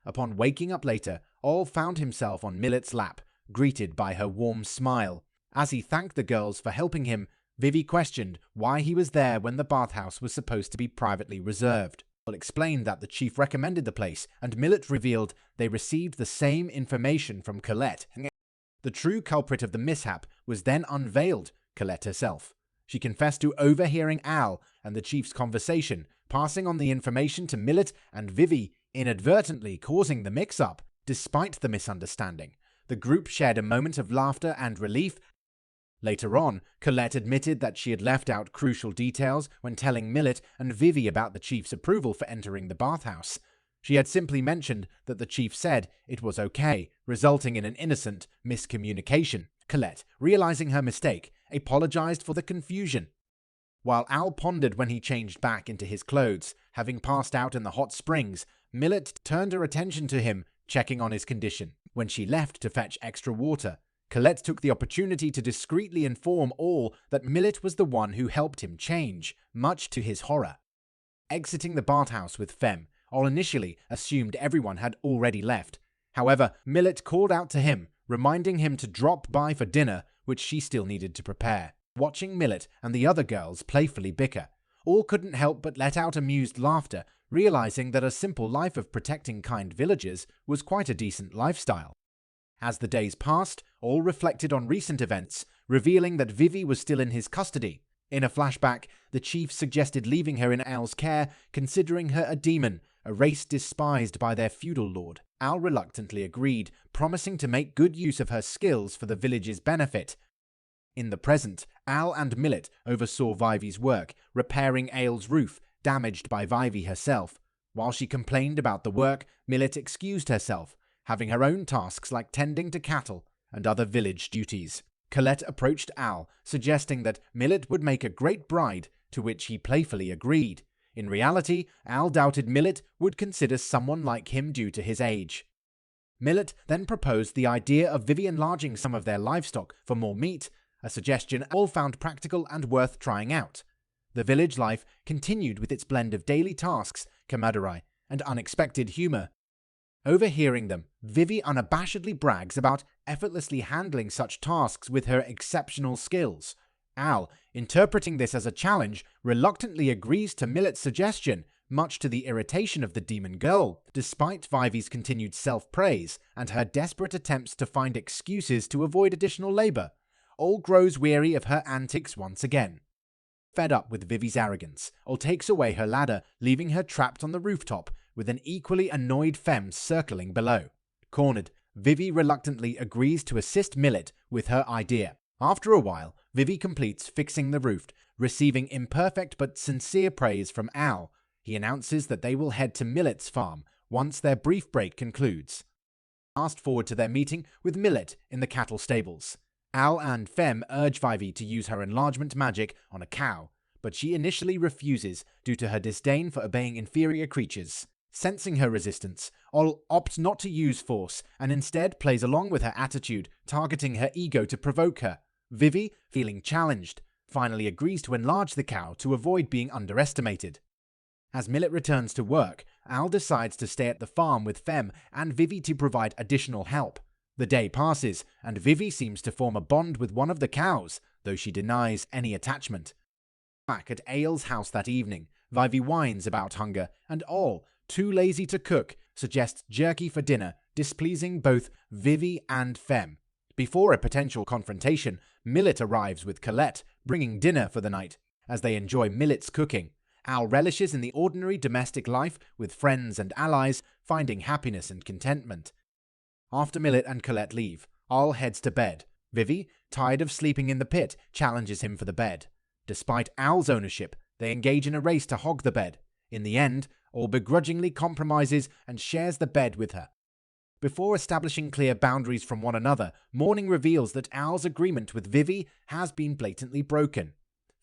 Upon waking up later, All found himself on Milet's lap, greeted by her warm smile. As he thanked the girls for helping him, Vivy questioned why he was there when the bathhouse was supposed to be privately reserved. Al explained that the chief recommended the place, and Milet revealed they received the same information from Colette. The true culprit of the mishap was then unveiled, Colette herself. She confessed to overhearing Al and the chief's conversation, passing on the information to Milet and Vivy, inadvertently causing the mix-up. Despite the misunderstanding, the group shared a moment of laughter and relief. Later on, Colette admitted that she had left out crucial details when telling Milet and Vivy about the chief's approval for entering the bathhouse. She had simply mentioned that the chief said it was okay, resulting in an innocent miscommunication. Colette, realizing her mistake, apologized for the confusion. While Al pondered when he changed back into his clothes, having passed out in the hot springs, Milet turned her attention to him, checking on his condition. When she left to fetch extra water, Colette took the opportunity to discreetly inform All that Milet was the one who helped him change, much to his horror. Exiting the bathhouse with Fem, All initially assumed everyone had already left. However, Milet called out to him, reminding him to drop by for dinner, which she still needed to prepare. Watching Milet and the other girls playfully bicker, All couldn't help but let out amused laughter, realizing that a simple life of protecting kind villagers was quite a decent lifestyle. As the days passed, All reflected on recent events, revealing that Vivy was still in his custody. In a flashback, the chief suggested leaving her in Al's care, considering her a demon, a race despised by their feudal lord. Al reluctantly agreed, promising to make good use of her skills for the village's benefit. In the present, Al and Milet oversaw Vivy's work, repairing Al's roof, damaged by Vivy herself. While she complained about the work, Milet excused herself, having her own tasks like tending to cattle and other village duties. Colette approached Al, suggesting that Milet would make a great bride, to which he playfully agreed. In reality, Al doubted Milet would consider someone like him due to his age. Milet then proposed the idea of Vivy enlarging some of their livestock for more meat, a suggestion Al found practical and worth trying out. The village life continued with its blend of daily tasks, camaraderie, and unexpected humor. Overhearing them, Vivy unabashedly brags about effortlessly handling such tasks with her exceptional skills. Al, interpreting this as a challenge, reluctantly agrees to Milet's suggestion, much to the irritation of the demon girl, despite Vivy's continued self-praise and her desperate attempts to find excuses to avoid additional labor. All grows weary of her antics once again. Fed up with Vivy's arrogance, All takes away her ladder, leaving her trapped on the rooftop, with an equally annoyed Femme circling below. Cornered, Vivy reluctantly agrees to assist Milet with her idea. After a while, Vivy completes fixing the roof, receiving imperfect but sincere praise from Al. He announces that they will head to Milet's farm once their brief break concludes. Fast forward to their meeting with Milet in the cattle stables. Al and Femme urge Vivy to use her enlargement magic on a cow, but she initially refuses due to her disdain for obeying inferior creatures. Sensing her resistance, Ol opts not to use force and instead plays along with her attitude, targeting her ego to provoke her. Vivy, feeling challenged, finally agrees to enlarge the cow to avoid being underestimated. As Milet returns to work, Al decides to stay at the farm with Femme and Vivy to provide additional help. The day passes, and Vivy seems to form a bond with one of the cows, though she denies any attachment. Back at Ale's house that evening, Vivy whines about hunger, and Ol, too lazy to cook, suggests jerky for dinner, displeasing both Vivy and Femme. Before a potential confrontation, Milet arrives with Colette, bringing dinner for the night. As they enjoy Milet's cooking, Al relishes in the ordinary domestic life with friends and allies, finding happiness and contentment. After Milet and Colette leave, Al heads to bed. Vivy, tired of sleeping in the pit, challenges him for the bed. Despite Al's ownership, they engage in a race to hog the bed. In the end, Al begrudgingly compromises and shares the bed with her. Before establishing clear boundaries from one another, morning reveals that Al's agreement with Vivy has been blatantly broken.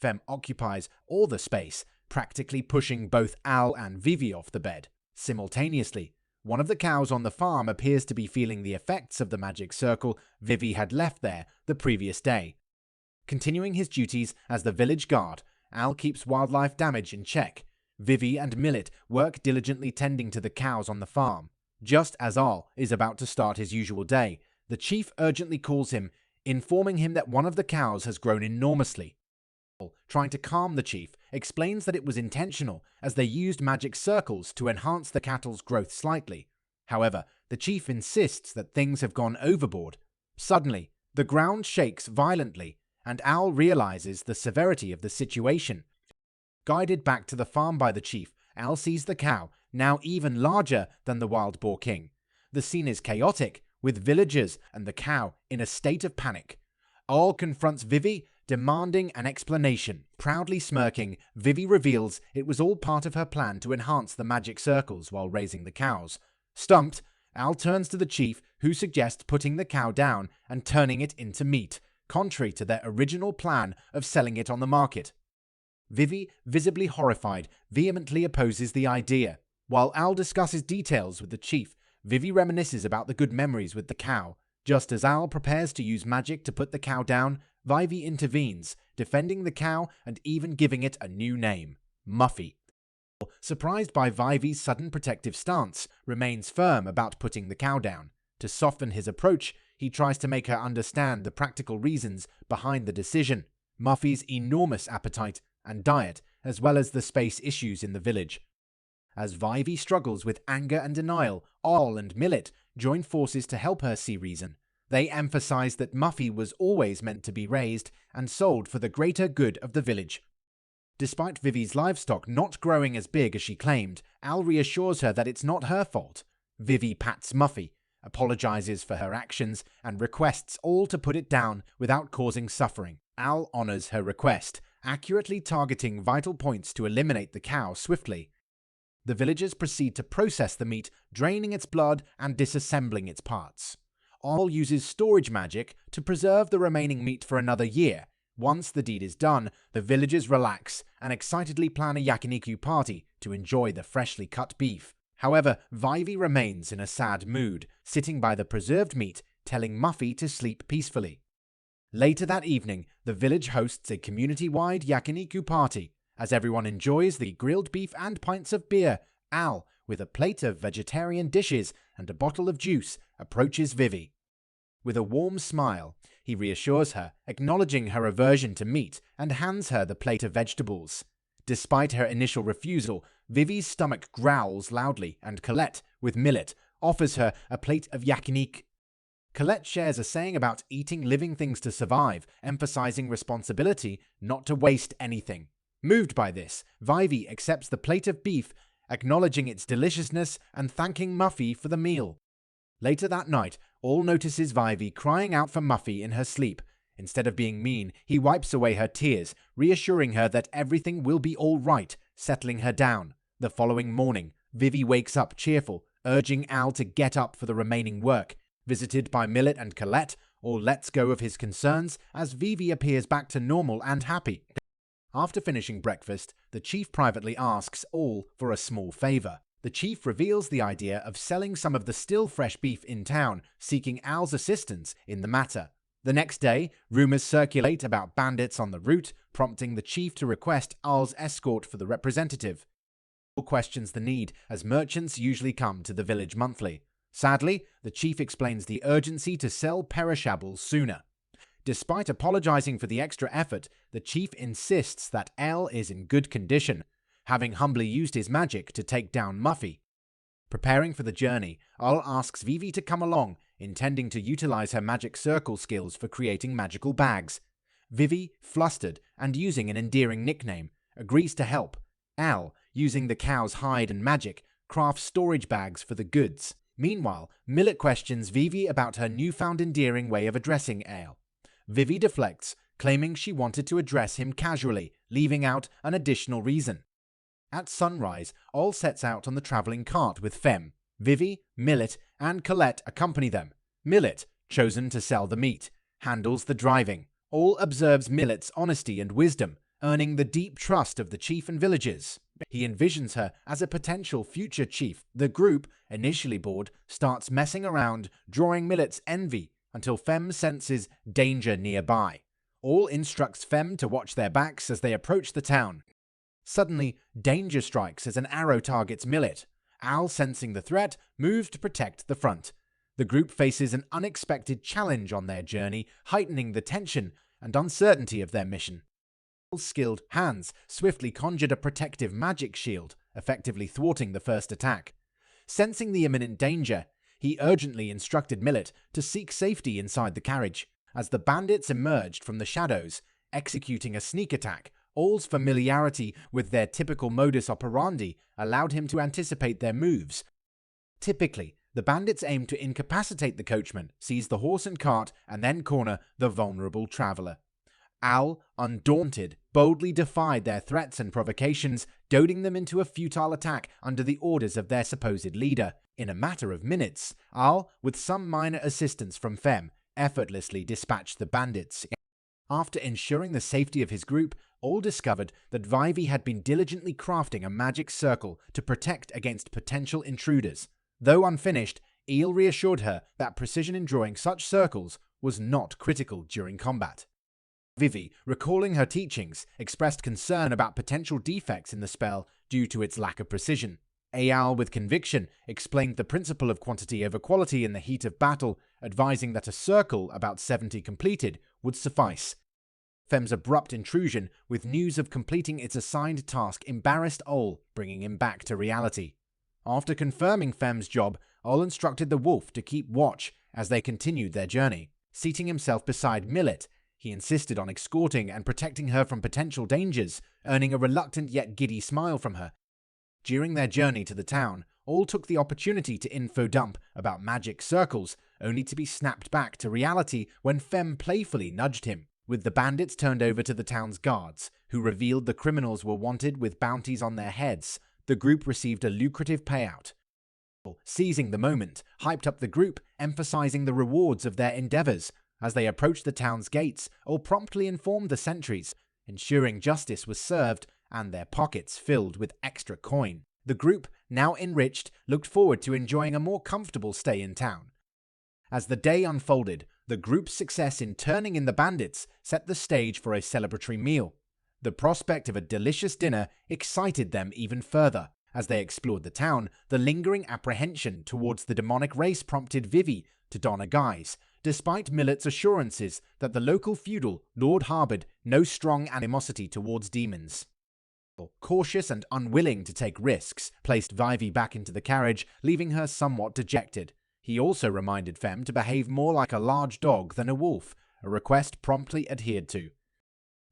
Femme occupies all the space, practically pushing both Al and Vivy off the bed. Simultaneously, one of the cows on the farm appears to be feeling the effects of the magic circle Vivy had left there the previous day. Continuing his duties as the village guard, Al keeps wildlife damage in check. Vivy and Milet work diligently tending to the cows on the farm. Just as Al is about to start his usual day, the chief urgently calls him, informing him that one of the cows has grown enormously. Al, trying to calm the chief, explains that it was intentional as they used magic circles to enhance the cattle's growth slightly. However, the chief insists that things have gone overboard. Suddenly, the ground shakes violently, and Al realizes the severity of the situation. Guided back to the farm by the chief, Al sees the cow, now even larger than the wild boar king. The scene is chaotic, with villagers and the cow in a state of panic. Al confronts Vivy, demanding an explanation. Proudly smirking, Vivy reveals it was all part of her plan to enhance the magic circles while raising the cows. Stumped, Al turns to the chief, who suggests putting the cow down and turning it into meat, contrary to their original plan of selling it on the market. Vivy, visibly horrified, vehemently opposes the idea. While Al discusses details with the chief, Vivy reminisces about the good memories with the cow. Just as Al prepares to use magic to put the cow down, Vivy intervenes, defending the cow and even giving it a new name, Muffy. Surprised by Vivy's sudden protective stance, remains firm about putting the cow down. To soften his approach, he tries to make her understand the practical reasons behind the decision. Muffy's enormous appetite and diet, as well as the space issues in the village. As Vivy struggles with anger and denial, Al and Milet join forces to help her see reason. They emphasize that Muffy was always meant to be raised and sold for the greater good of the village. Despite Vivy's livestock not growing as big as she claimed, Al reassures her that it's not her fault. Vivy pats Muffy, apologizes for her actions, and requests all to put it down without causing suffering. Al honors her request, accurately targeting vital points to eliminate the cow swiftly. The villagers proceed to process the meat, draining its blood and disassembling its parts. Al uses storage magic to preserve the remaining meat for another year. Once the deed is done, the villagers relax and excitedly plan a yakiniku party to enjoy the freshly cut beef. However, Vivy remains in a sad mood, sitting by the preserved meat, telling Muffy to sleep peacefully. Later that evening, the village hosts a community-wide yakiniku party. As everyone enjoys the grilled beef and pints of beer, Al, with a plate of vegetarian dishes and a bottle of juice, approaches Vivy. With a warm smile, he reassures her, acknowledging her aversion to meat, and hands her the plate of vegetables. Despite her initial refusal, Vivy's stomach growls loudly, and Colette, with Milet, offers her a plate of yakiniku. Colette shares a saying about eating living things to survive, emphasizing responsibility not to waste anything. Moved by this, Vivy accepts the plate of beef, acknowledging its deliciousness and thanking Muffy for the meal. Later that night, All notices Vivy crying out for Muffy in her sleep. Instead of being mean, he wipes away her tears, reassuring her that everything will be all right, settling her down. The following morning, Vivy wakes up cheerful, urging Al to get up for the remaining work. Visited by Milet and Colette, All lets go of his concerns as Vivy appears back to normal and happy. After finishing breakfast, the chief privately asks All for a small favor. The chief reveals the idea of selling some of the still fresh beef in town, seeking Al's assistance in the matter. The next day, rumors circulate about bandits on the route, prompting the chief to request Al's escort for the representative. Al questions the need, as merchants usually come to the village monthly. Sadly, the chief explains the urgency to sell perishables sooner. Despite apologizing for the extra effort, the chief insists that Al is in good condition, having humbly used his magic to take down Muffy. Preparing for the journey, Al asks Vivy to come along, intending to utilize her magic circle skills for creating magical bags. Vivy, flustered and using an endearing nickname, agrees to help. Al, using the cow's hide and magic, crafts storage bags for the goods. Meanwhile, Milet questions Vivy about her newfound endearing way of addressing Al. Vivy deflects, claiming she wanted to address him casually, leaving out an additional reason. At sunrise, Al sets out on the travelling cart with Fem. Vivy, Milet, and Colette accompany them. Milet, chosen to sell the meat, handles the driving. Al observes Milet's honesty and wisdom, earning the deep trust of the chief and villagers. He envisions her as a potential future chief. The group, initially bored, starts messing around, drawing Milet's envy until Fem senses danger nearby. Al instructs Fem to watch their backs as they approach the town. Suddenly, danger strikes as an arrow targets Milet. Al, sensing the threat, moves to protect the front. The group faces an unexpected challenge on their journey, heightening the tension and uncertainty of their mission. Al's skilled hands swiftly conjured a protective magic shield, effectively thwarting the first attack. Sensing the imminent danger, he urgently instructed Milet to seek safety inside the carriage. As the bandits emerged from the shadows, executing a sneak attack, Al's familiarity with their typical modus operandi allowed him to anticipate their moves. Typically, the bandits aim to incapacitate the coachman, seize the horse and cart, and then corner the vulnerable traveler. Al, undaunted, boldly defied their threats and provocations, goading them into a futile attack under the orders of their supposed leader. In a matter of minutes, Al, with some minor assistance from Fem, effortlessly dispatched the bandits. After ensuring the safety of his group, Al discovered that Vivy had been diligently crafting a magic circle to protect against potential intruders. Though unfinished, Eel reassured her that precision in drawing such circles was not critical during combat. Vivy, recalling her teachings, expressed concern about potential defects in the spell due to its lack of precision. Eyal, with conviction, explained the principle of quantity over quality in the heat of battle, advising that a circle about 70 completed would suffice. Fem's abrupt intrusion with news of completing its assigned task embarrassed Ol, bringing him back to reality. After confirming Fem's job, Ol instructed the wolf to keep watch as they continued their journey. Seating himself beside Milet, he insisted on escorting and protecting her from potential dangers, earning a reluctant yet giddy smile from her. During their journey to the town, Ol took the opportunity to info-dump about magic circles, only to be snapped back to reality when Fem playfully nudged him. With the bandits turned over to the town's guards, who revealed the criminals were wanted with bounties on their heads, the group received a lucrative payout. Seizing the moment, hyped up the group, emphasizing the rewards of their endeavors. As they approached the town's gates, Ol promptly informed the sentries, ensuring justice was served and their pockets filled with extra coin. The group, now enriched, looked forward to enjoying a more comfortable stay in town. As the day unfolded, the group's success in turning in the bandits set the stage for a celebratory meal. The prospect of a delicious dinner excited them even further. As they explored the town, the lingering apprehension towards the demonic race prompted Vivy to don a guise, despite Milet's assurances that the local feudal lord harbored no strong animosity towards demons. Cautious and unwilling to take risks, placed Vivy back into the carriage, leaving her somewhat dejected. He also reminded Femme to behave more like a large dog than a wolf, a request promptly adhered to.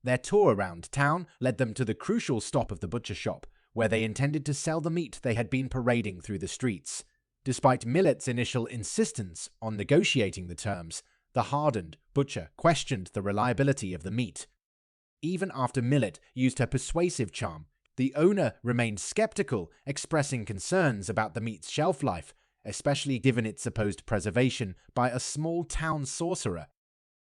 Their tour around town led them to the crucial stop of the butcher shop, where they intended to sell the meat they had been parading through the streets. Despite Milet's initial insistence on negotiating the terms, the hardened butcher questioned the reliability of the meat. Even after Milet used her persuasive charm, the owner remained skeptical, expressing concerns about the meat's shelf life, especially given its supposed preservation by a small town sorcerer.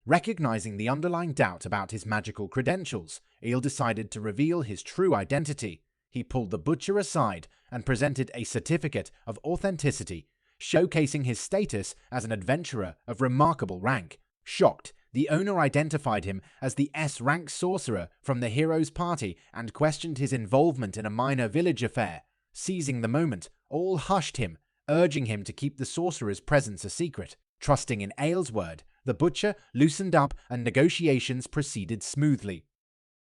Recognizing the underlying doubt about his magical credentials, Eel decided to reveal his true identity. He pulled the butcher aside and presented a certificate of authenticity, showcasing his status as an adventurer of remarkable rank. Shocked, the owner identified him as the S-rank sorcerer from the hero's party and questioned his involvement in a minor village affair. Seizing the moment, all hushed him, urging him to keep the sorcerer's presence a secret. Trusting in Ael's word, the butcher loosened up and negotiations proceeded smoothly.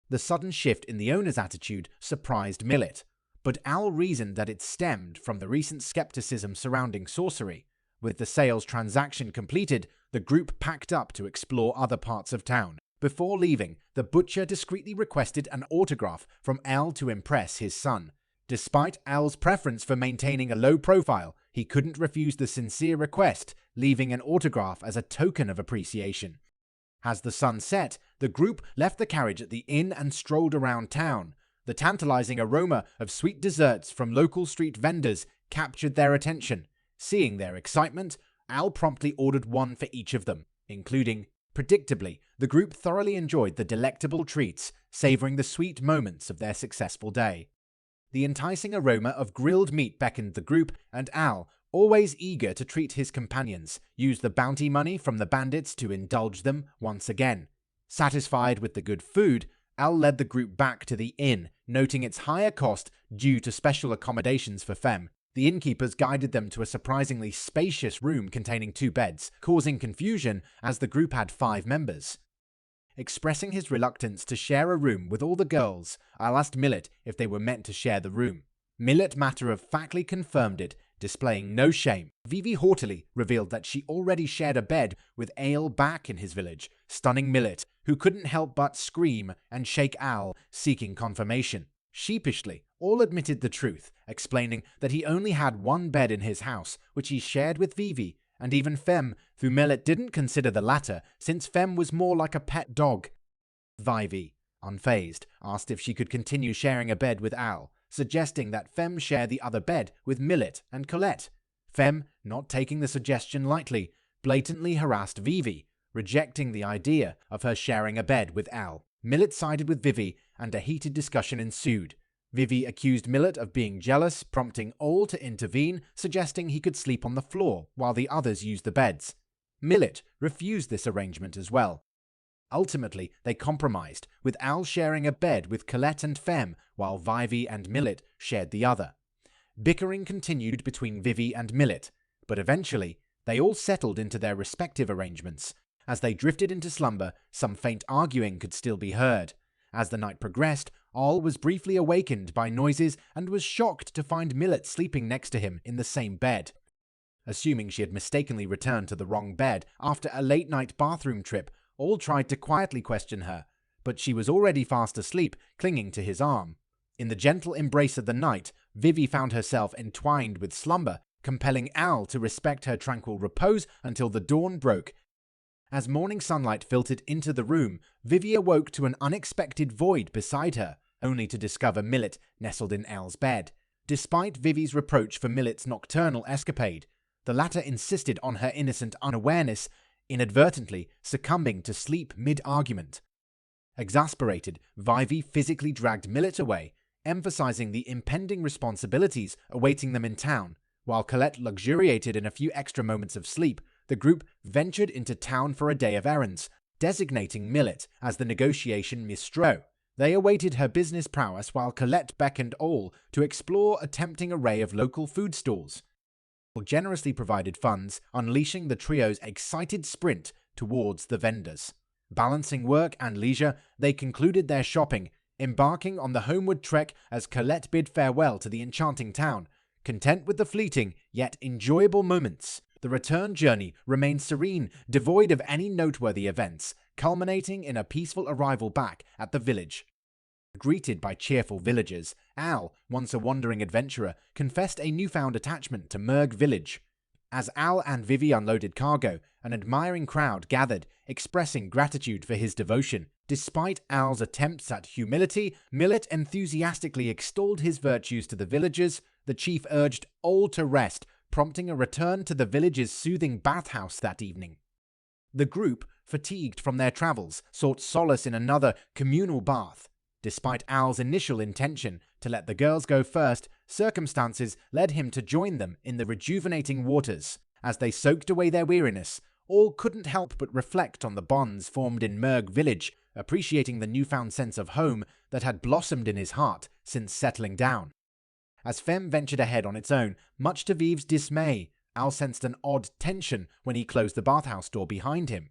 The sudden shift in the owner's attitude surprised Milet, but Al reasoned that it stemmed from the recent skepticism surrounding sorcery. With the sales transaction completed, the group packed up to explore other parts of town. Before leaving, the butcher discreetly requested an autograph from Al to impress his son. Despite Al's preference for maintaining a low profile, he couldn't refuse the sincere request, leaving an autograph as a token of appreciation. As the sun set, the group left the carriage at the inn and strolled around town. The tantalizing aroma of sweet desserts from local street vendors captured their attention. Seeing their excitement, Al promptly ordered one for each of them, including. Predictably, the group thoroughly enjoyed the delectable treats, savoring the sweet moments of their successful day. The enticing aroma of grilled meat beckoned the group, and Al, always eager to treat his companions, used the bounty money from the bandits to indulge them once again. Satisfied with the good food, Al led the group back to the inn, noting its higher cost due to special accommodations for Femme. The innkeepers guided them to a surprisingly spacious room containing 2 beds, causing confusion as the group had 5 members. Expressing his reluctance to share a room with all the girls, Al asked Milet if they were meant to share the room. Milet matter-of-factly confirmed it, displaying no shame. Vivy haughtily revealed that she already shared a bed with Ael back in his village, stunning Milet, who couldn't help but scream and shake Al, seeking confirmation. Sheepishly, all admitted the truth, explaining that he only had 1 bed in his house, which he shared with Vivy, and even Femme, though Milet didn't consider the latter, since Femme was more like a pet dog. Vivy, unfazed, asked if she could continue sharing a bed with Al, suggesting that Femme share the other bed with Milet and Colette. Femme, not taking the suggestion lightly, blatantly harassed Vivy, rejecting the idea of her sharing a bed with Al. Milet sided with Vivy, and a heated discussion ensued. Vivy accused Milet of being jealous, prompting all to intervene, suggesting he could sleep on the floor while the others used the beds. Milet refused this arrangement as well. Ultimately, they compromised, with Al sharing a bed with Colette and Femme, while Vivy and Milet shared the other. Bickering continued between Vivy and Milet, but eventually, they all settled into their respective arrangements. As they drifted into slumber, some faint arguing could still be heard. As the night progressed, Al was briefly awakened by noises and was shocked to find Milet sleeping next to him in the same bed. Assuming she had mistakenly returned to the wrong bed after a late-night bathroom trip, Al tried to quietly question her, but she was already fast asleep, clinging to his arm. In the gentle embrace of the night, Vivy found herself entwined with slumber, compelling Al to respect her tranquil repose until the dawn broke. As morning sunlight filtered into the room, Vivy awoke to an unexpected void beside her, only to discover Milet nestled in Al's bed. Despite Vivy's reproach for Milet's nocturnal escapade, the latter insisted on her innocent unawareness, inadvertently succumbing to sleep mid-argument. Exasperated, Vivy physically dragged Milet away, emphasizing the impending responsibilities awaiting them in town. While Colette luxuriated in a few extra moments of sleep, the group ventured into town for a day of errands, designating Milet as the negotiation maestro. They awaited her business prowess while Colette beckoned all to explore a tempting array of local food stalls. generously provided funds, unleashing the trio's excited sprint towards the vendors. Balancing work and leisure, they concluded their shopping, embarking on the homeward trek as Colette bid farewell to the enchanting town. Content with the fleeting, yet enjoyable moments, the return journey remained serene, devoid of any noteworthy events, culminating in a peaceful arrival back at the village. Greeted by cheerful villagers, Al, once a wandering adventurer, confessed a newfound attachment to Merg village. As Al and Vivy unloaded cargo, an admiring crowd gathered, expressing gratitude for his devotion. Despite Al's attempts at humility, Milet enthusiastically extolled his virtues to the villagers. The chief urged all to rest, prompting a return to the village's soothing bathhouse that evening. The group, fatigued from their travels, sought solace in another communal bath. Despite Al's initial intention to let the girls go first, circumstances led him to join them in the rejuvenating waters. As they soaked away their weariness, all couldn't help but reflect on the bonds formed in Merg village, appreciating the newfound sense of home that had blossomed in his heart since settling down. As Femme ventured ahead on its own, much to Vive's dismay, Al sensed an odd tension when he closed the bathhouse door behind him.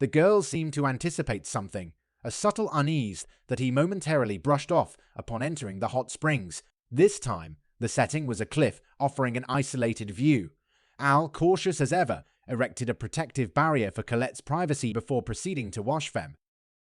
The girls seemed to anticipate something, a subtle unease that he momentarily brushed off upon entering the hot springs. This time, the setting was a cliff offering an isolated view. Al, cautious as ever, erected a protective barrier for Colette's privacy before proceeding to wash Femme.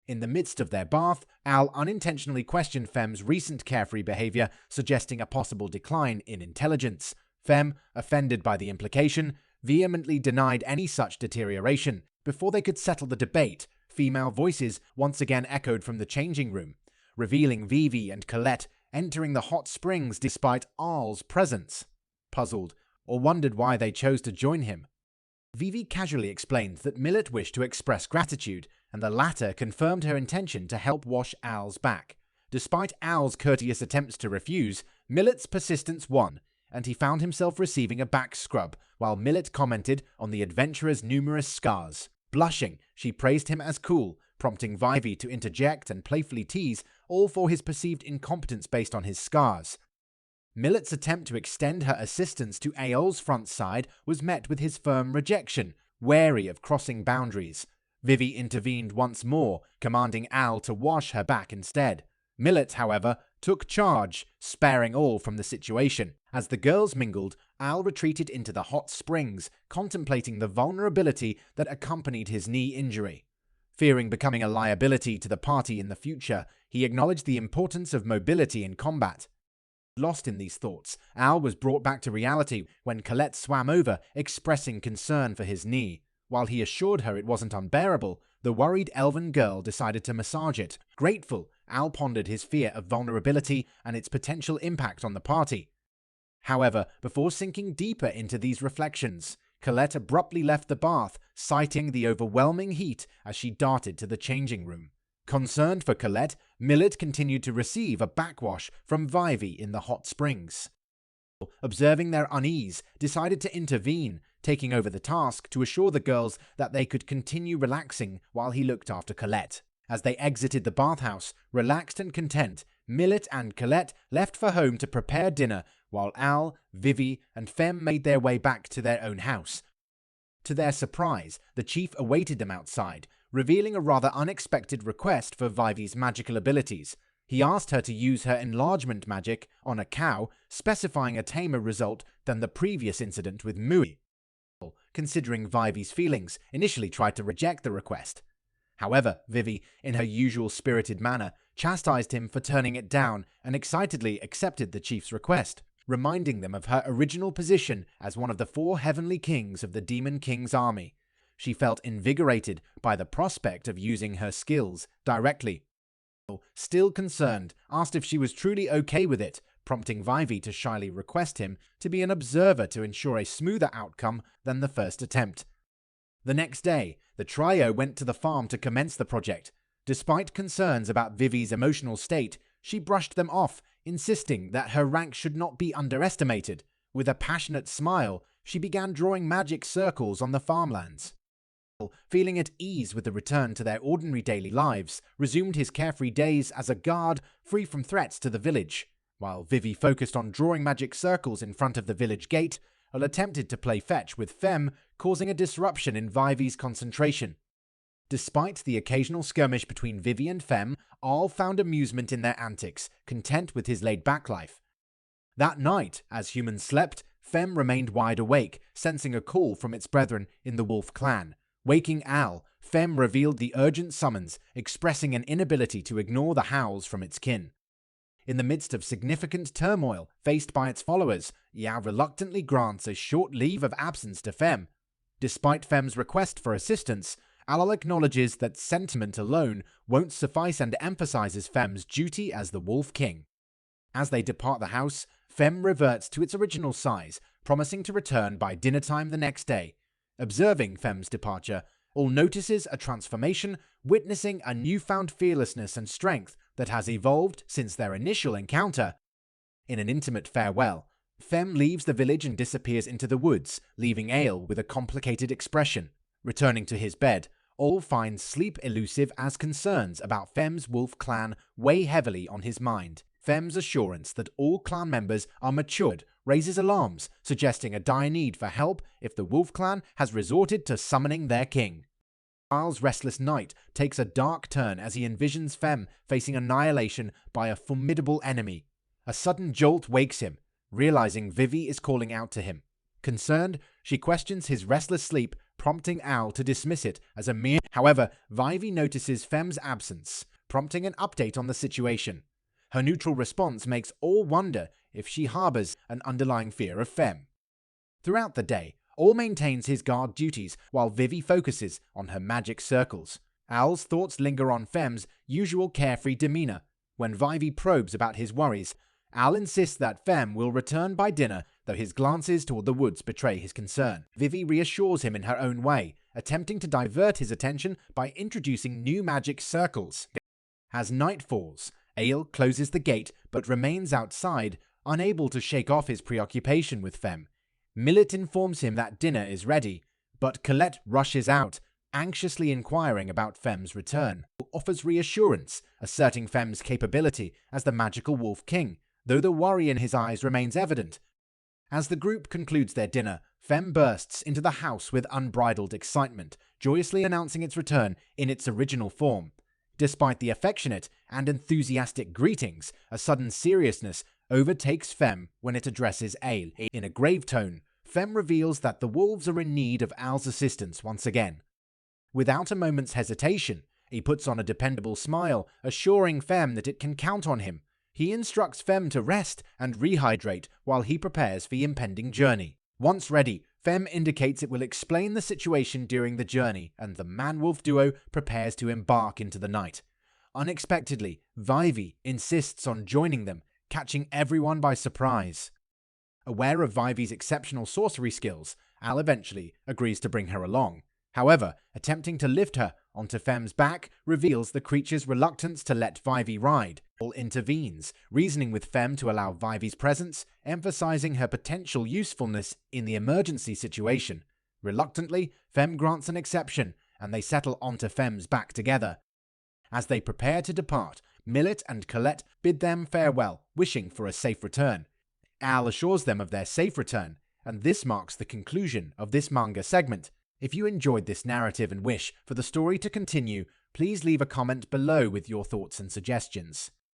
In the midst of their bath, Al unintentionally questioned Femme's recent carefree behavior, suggesting a possible decline in intelligence. Femme, offended by the implication, vehemently denied any such deterioration. Before they could settle the debate, female voices once again echoed from the changing room, revealing Vivy and Colette entering the hot springs despite Al's presence. Puzzled, or wondered why they chose to join him, Vivy casually explained that Milet wished to express gratitude, and the latter confirmed her intention to help wash Al's back. Despite Al's courteous attempts to refuse, Milet's persistence won, and he found himself receiving a back scrub, while Milet commented on the adventurer's numerous scars. Blushing, she praised him as cool, prompting Vivy to interject and playfully tease, all for his perceived incompetence based on his scars. Milet's attempt to extend her assistance to Aol's front side was met with his firm rejection, wary of crossing boundaries. Vivy intervened once more, commanding Al to wash her back instead. Milet, however, took charge, sparing all from the situation. As the girls mingled, Al retreated into the hot springs, contemplating the vulnerability that accompanied his knee injury. Fearing becoming a liability to the party in the future, he acknowledged the importance of mobility in combat. Lost in these thoughts, Al was brought back to reality when Colette swam over, expressing concern for his knee. While he assured her it wasn't unbearable, the worried elven girl decided to massage it. Grateful, Al pondered his fear of vulnerability and its potential impact on the party. However, before sinking deeper into these reflections, Colette abruptly left the bath, citing the overwhelming heat as she darted to the changing room. Concerned for Colette, Milet continued to receive a backwash from Vivy in the hot springs. Observing their unease, decided to intervene, taking over the task to assure the girls that they could continue relaxing while he looked after Colette. As they exited the bathhouse, relaxed and content, Milet and Colette left for home to prepare dinner, while Al, Vivy, and Femme made their way back to their own house. To their surprise, the chief awaited them outside, revealing a rather unexpected request for Vivy's magical abilities. He asked her to use her enlargement magic on a cow, specifying a tamer result than the previous incident with Mui. Considering Vivy's feelings, initially tried to reject the request. However, Vivy, in her usual spirited manner, chastised him for turning it down and excitedly accepted the chief's request, reminding them of her original position as one of the 4 heavenly kings of the Demon King's army. She felt invigorated by the prospect of using her skills directly. Still concerned, asked if she was truly okay with it, prompting Vivy to shyly request him to be an observer to ensure a smoother outcome than the first attempt. The next day, the trio went to the farm to commence the project. Despite concerns about Vivy's emotional state, she brushed them off, insisting that her rank should not be underestimated. With a passionate smile, she began drawing magic circles on the farmlands. Feeling at ease with the return to their ordinary daily lives, resumed his carefree days as a guard free from threats to the village. While Vivy focused on drawing magic circles in front of the village gate, Al attempted to play fetch with Fem, causing a disruption in Vivy's concentration. Despite the occasional skirmish between Vivy and Fem, Al found amusement in their antics, content with his laid-back life. That night, as humans slept, Fem remained wide awake, sensing a call from its brethren in the Wolf clan. Waking Al, Fem revealed the urgent summons, expressing an inability to ignore the howls from its kin. In the midst of significant turmoil faced by its followers, Yao reluctantly grants a short leave of absence to Fem. Despite Fem's request for assistance, Al acknowledges that sentiment alone won't suffice and emphasizes Fem's duty as the Wolf King. As they depart the house, Fem reverts to its original size, promising to return by dinner time the next day. Observing Fem's departure, Al notices a transformation, witnessing a newfound fearlessness and strength that has evolved since their initial encounter. In an intimate farewell, Fem leaves the village and disappears into the woods, leaving Ale with a complicated expression. Returning to his bed, Al finds sleep elusive as concerns about Fem's wolf clan weigh heavily on his mind. Fem's assurance that all clan members are matured raises alarms, suggesting a dire need for help if the wolf clan has resorted to summoning their king. Al's restless night takes a dark turn as he envisions Fem facing annihilation by a formidable enemy. A sudden jolt wakes him, realizing Vivy is calling out to him. Concerned, she questions his restless sleep, prompting Al to dismiss it as a mere. However, Vivy notices Fem's absence, prompting an update on the situation. Her neutral response makes all wonder if she harbors an underlying fear of Fem. Throughout the day, Al maintains his guard duties while Vivy focuses on her magic circles. Al's thoughts linger on Fem's usual carefree demeanor. When Vivy probes about his worries, Al insists that Fem will return by dinner, though his glances toward the woods betray his concern. Vivy reassures him in her own way, attempting to divert his attention by introducing new magic circles. As night falls, Ale closes the gate but remains outside, unable to shake off his preoccupation with Fem. Milet informs him that dinner is ready, but Colette rushes out, anxiously inquiring about Fem's return. Al offers reassurance, asserting Fem's capability as the magical Wolf King, though the worry in his eyes remains evident. As the group concludes their dinner, Fem bursts into the house with unbridled excitement, joyously announcing its return in its original form. Despite the affectionate and enthusiastic greetings, a sudden seriousness overtakes Fem when it addresses Ale. In a grave tone, Fem reveals that the wolves are in need of Al's assistance once again. Without a moment's hesitation, he puts on a dependable smile, assuring Fem that it can count on him. He instructs Fem to rest and rehydrate while he prepares for the impending journey. Once ready, Fem indicates it will explain the situation during the journey, and the man-wolf duo prepares to embark into the night. Unexpectedly, Vivy insists on joining them, catching everyone by surprise. Aware of Vivy's exceptional sorcery skills, Al eventually agrees to bring her along. However, attempting to lift her onto Fem's back reveals the creature's reluctance to let Vivy ride. Al intervenes, reasoning with Fem to allow Vivy's presence, emphasizing her potential usefulness in the emergency situation. Reluctantly, Fem grants an exception, and they settle onto Fem's back together. As they prepare to depart, Milet and Colette bid them farewell, wishing for a safe return. Al assures them of their safe return, and this marks the conclusion of this manga segment. If you enjoyed this narrative and wish for the story to continue, please leave a comment below with your thoughts and suggestions.